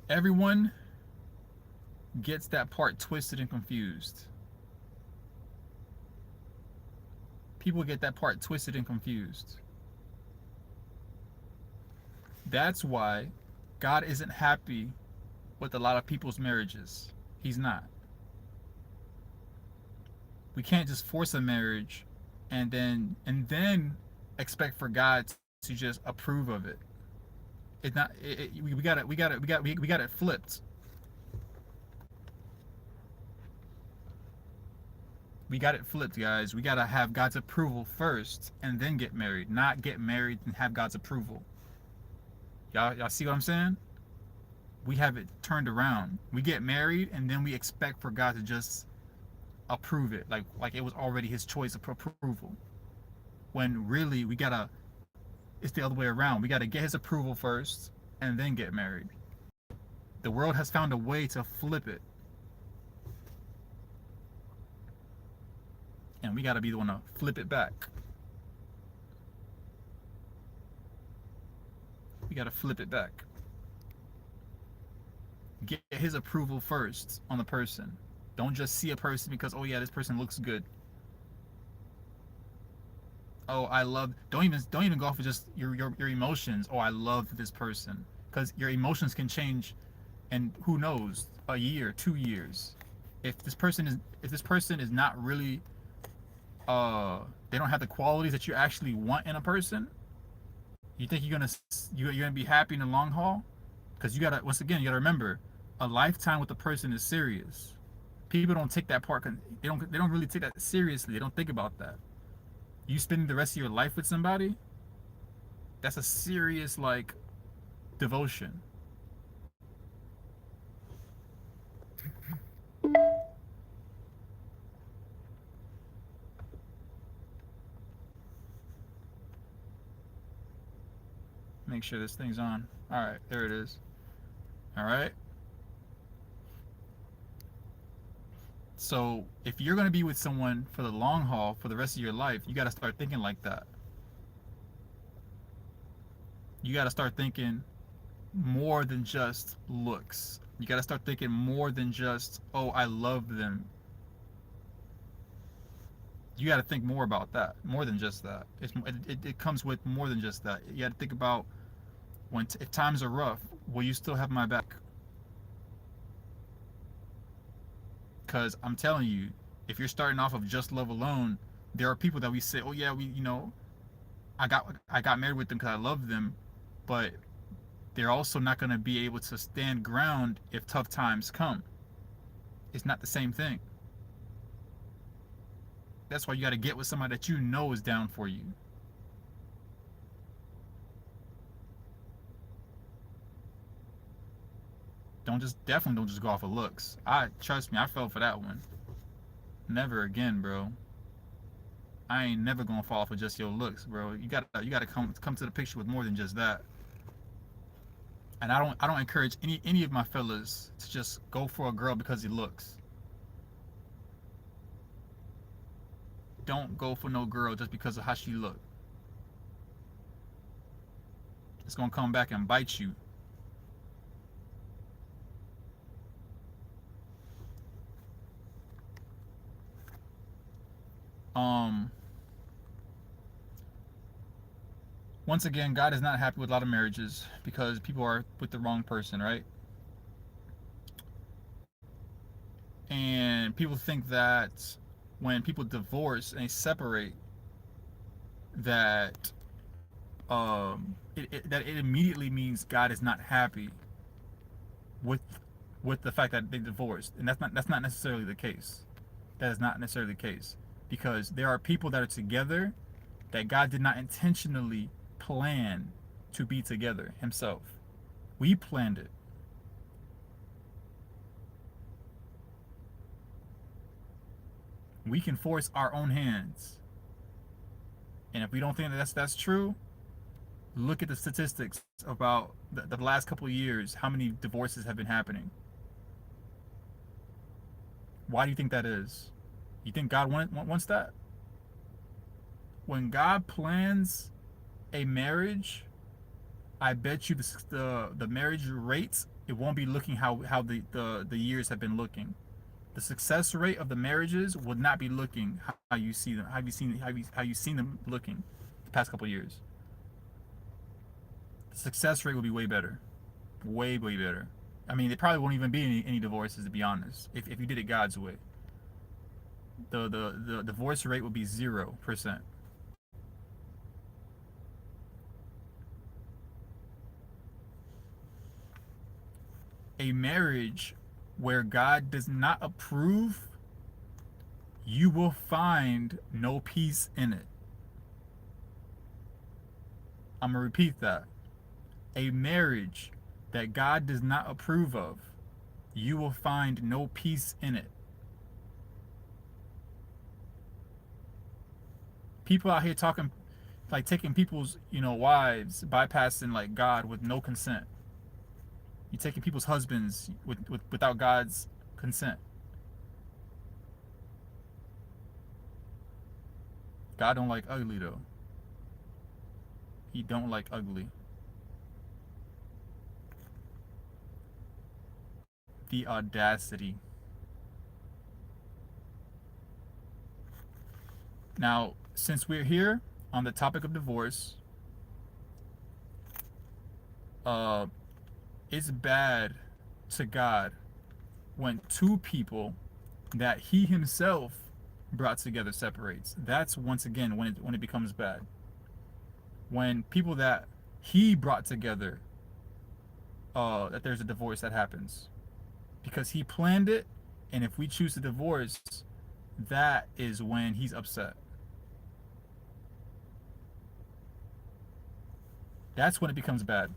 Everyone gets that part twisted and confused. People get that part twisted and confused. That's why God isn't happy with a lot of people's marriages. He's not. We can't just force a marriage and then expect for God to just approve of it. It's not. We got it flipped. We got it flipped, guys. We gotta have God's approval first and then get married, not get married and have God's approval. Y'all see what I'm saying? We have it turned around. We get married and then we expect for God to just approve it, like it was already His choice of approval. When really it's the other way around. We gotta get His approval first and then get married. The world has found a way to flip it, and we gotta be the one to flip it back. We gotta flip it back. Get His approval first on the person. Don't just see a person because, oh yeah, this person looks good. Oh, I love. Don't even go off of just your emotions. Oh, I love this person, because your emotions can change, and who knows, a year, 2 years. If this person is not really they don't have the qualities that you actually want in a person, you think you're gonna be happy in the long haul? Because you gotta, once again, you gotta remember, a lifetime with a person is serious. People don't take that part. They don't really take that seriously. They don't think about that. You spending the rest of your life with somebody, that's a serious like devotion. Make sure this thing's on. All right, there it is. All right. So if you're gonna be with someone for the long haul for the rest of your life, you gotta start thinking like that. You gotta start thinking more than just looks. You gotta start thinking more than just, oh, I love them. You gotta think more about that, more than just that. It comes with more than just that. You gotta think about if times are rough, will you still have my back? Because I'm telling you, if you're starting off of just love alone, there are people that we say, oh yeah, I got married with them because I love them, but they're also not going to be able to stand ground if tough times come. It's not the same thing. That's why you got to get with somebody that you know is down for you. Definitely don't just go off of looks. Trust me, I fell for that one. Never again, bro. I ain't never gonna fall for just your looks, bro. You gotta come to the picture with more than just that. And I don't encourage any of my fellas to just go for a girl because he looks. Don't go for no girl just because of how she look. It's gonna come back and bite you. Um Once again, God is not happy with a lot of marriages because people are with the wrong person, right? And people think that when people divorce and they separate, that that it immediately means God is not happy with the fact that they divorced, and that's not necessarily the case. That is not necessarily the case, because there are people that are together that God did not intentionally plan to be together Himself. We planned it. We can force our own hands, and if we don't think that that's true, look at the statistics about the last couple of years. How many divorces have been happening? Why do you think that is? You think God wants that? When God plans a marriage, I bet you the marriage rates, it won't be looking how the years have been looking. The success rate of the marriages would not be looking how you see them. How you seen them looking the past couple of years. The success rate will be way better, way better. I mean, there probably won't even be any divorces, to be honest, if you did it God's way. The divorce rate would be 0%. A marriage where God does not approve, you will find no peace in it. I'm going to repeat that. A marriage that God does not approve of, you will find no peace in it. People out here talking, like taking people's, wives, bypassing like God with no consent. You're taking people's husbands without God's consent. God don't like ugly though. He don't like ugly. The audacity. Now, since we're here on the topic of divorce, uh, it's bad to God when two people that He Himself brought together separates. That's once again when it becomes bad. When people that He brought together, that there's a divorce that happens because He planned it, and if we choose to divorce, that is when He's upset. That's when it becomes bad,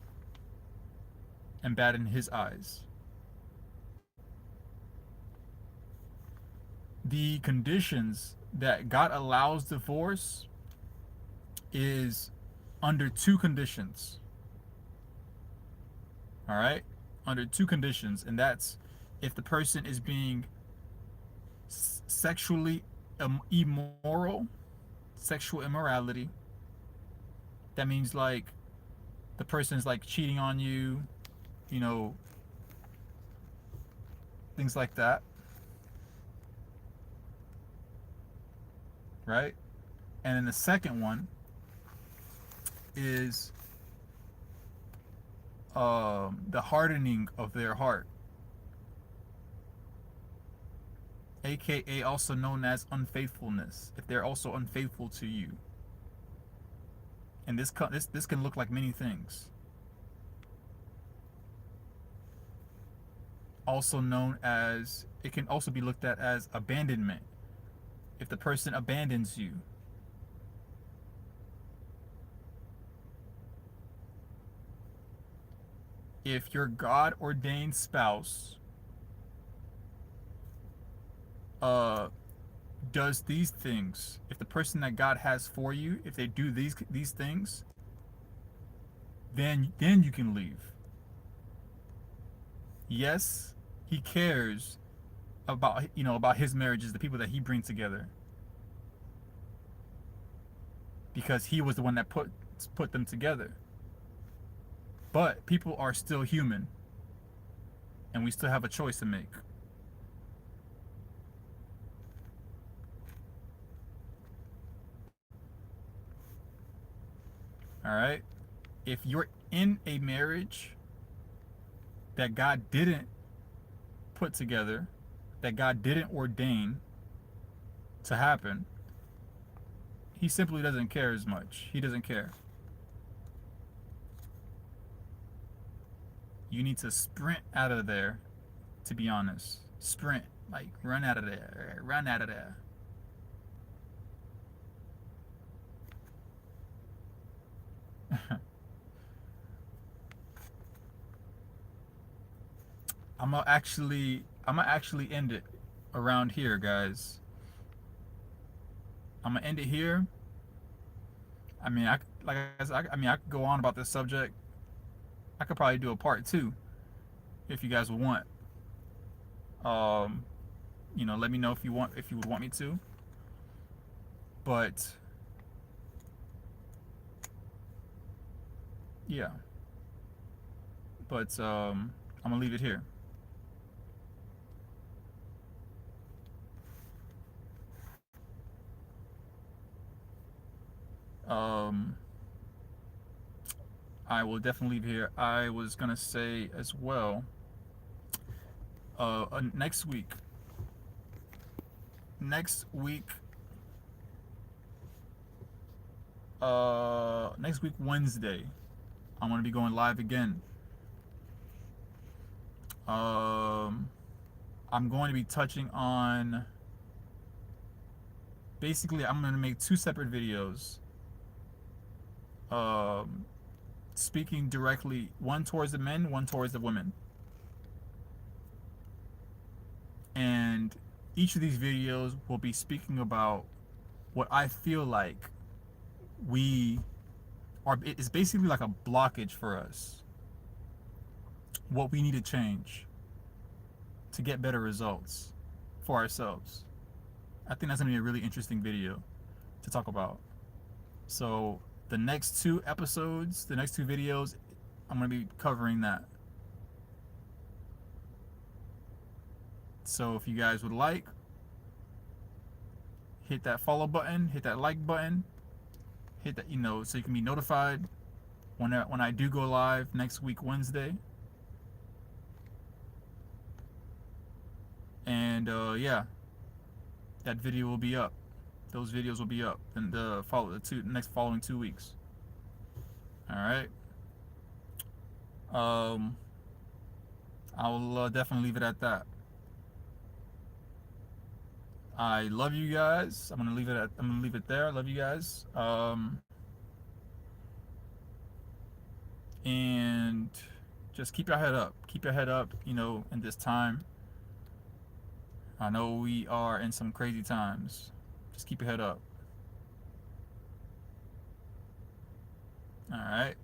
and bad in His eyes. The conditions that God allows divorce is under two conditions. All right? Under two conditions, and that's if the person is being sexually immoral, sexual immorality. That means like the person's like cheating on you, you know, things like that, right? And then the second one is the hardening of their heart, aka also known as unfaithfulness. If they're also unfaithful to you, and this can look like many things. Also known as, it can also be looked at as abandonment. If the person abandons you, if your God ordained spouse does these things, if the person that God has for you, if they do these things, then you can leave. Yes, He cares about His marriages, the people that He brings together, because He was the one that put them together. But people are still human, and we still have a choice to make. All right? If you're in a marriage that God didn't put together, that God didn't ordain to happen, He simply doesn't care as much. He doesn't care. You need to sprint out of there, to be honest. Sprint. Like, run out of there. Run out of there. I'm gonna actually end it around here, guys. I'm gonna end it here. I mean, I could go on about this subject. I could probably do a part two if you guys would want. Um, let me know if you would want me to. But yeah, but I'm gonna leave it here. Um, I will definitely leave it here. I was gonna say as well. Next week. Next week. Next week Wednesday. I'm gonna be going live again. Um, I'm going to be touching on. Basically, I'm gonna make two separate videos. Um, Speaking directly, one towards the men, one towards the women. And each of these videos will be speaking about what I feel like we are. It's basically like a blockage for us. What we need to change to get better results for ourselves. I think that's gonna be a really interesting video to talk about. So the next two episodes, the next two videos, I'm gonna be covering that. So if you guys would like, hit that follow button, hit that like button, hit that, so you can be notified when I do go live next week Wednesday. And yeah, that video will be up. Those videos will be up in the next following 2 weeks. All right. I'll definitely leave it at that. I love you guys. I'm gonna leave it there. I love you guys. And just keep your head up. Keep your head up. In this time. I know we are in some crazy times. Just keep your head up. All right.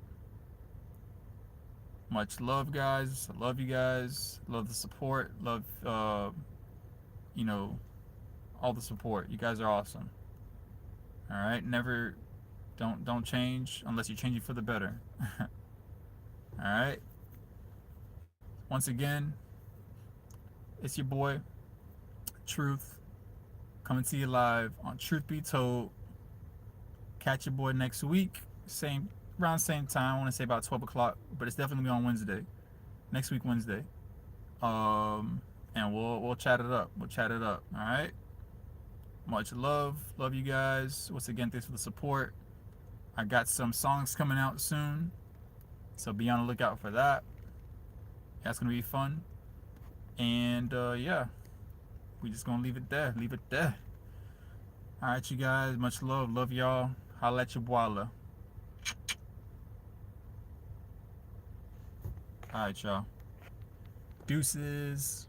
Much love, guys. I love you guys. Love the support. Love, you know, all the support. You guys are awesome. All right. Never, don't change unless you're changing for the better. All right. Once again, it's your boy, Truth, coming to you live on Truth Be Told. Catch your boy next week, around same time. I want to say about 12 o'clock, but it's definitely gonna be on Wednesday, next week Wednesday. And we'll chat it up. We'll chat it up. All right. Much love you guys. Once again, thanks for the support. I got some songs coming out soon, so be on the lookout for that. That's gonna be fun. And yeah, we just gonna leave it there. Leave it there. All right, you guys. Much love y'all. Holla at your boiler. All right, y'all. Deuces.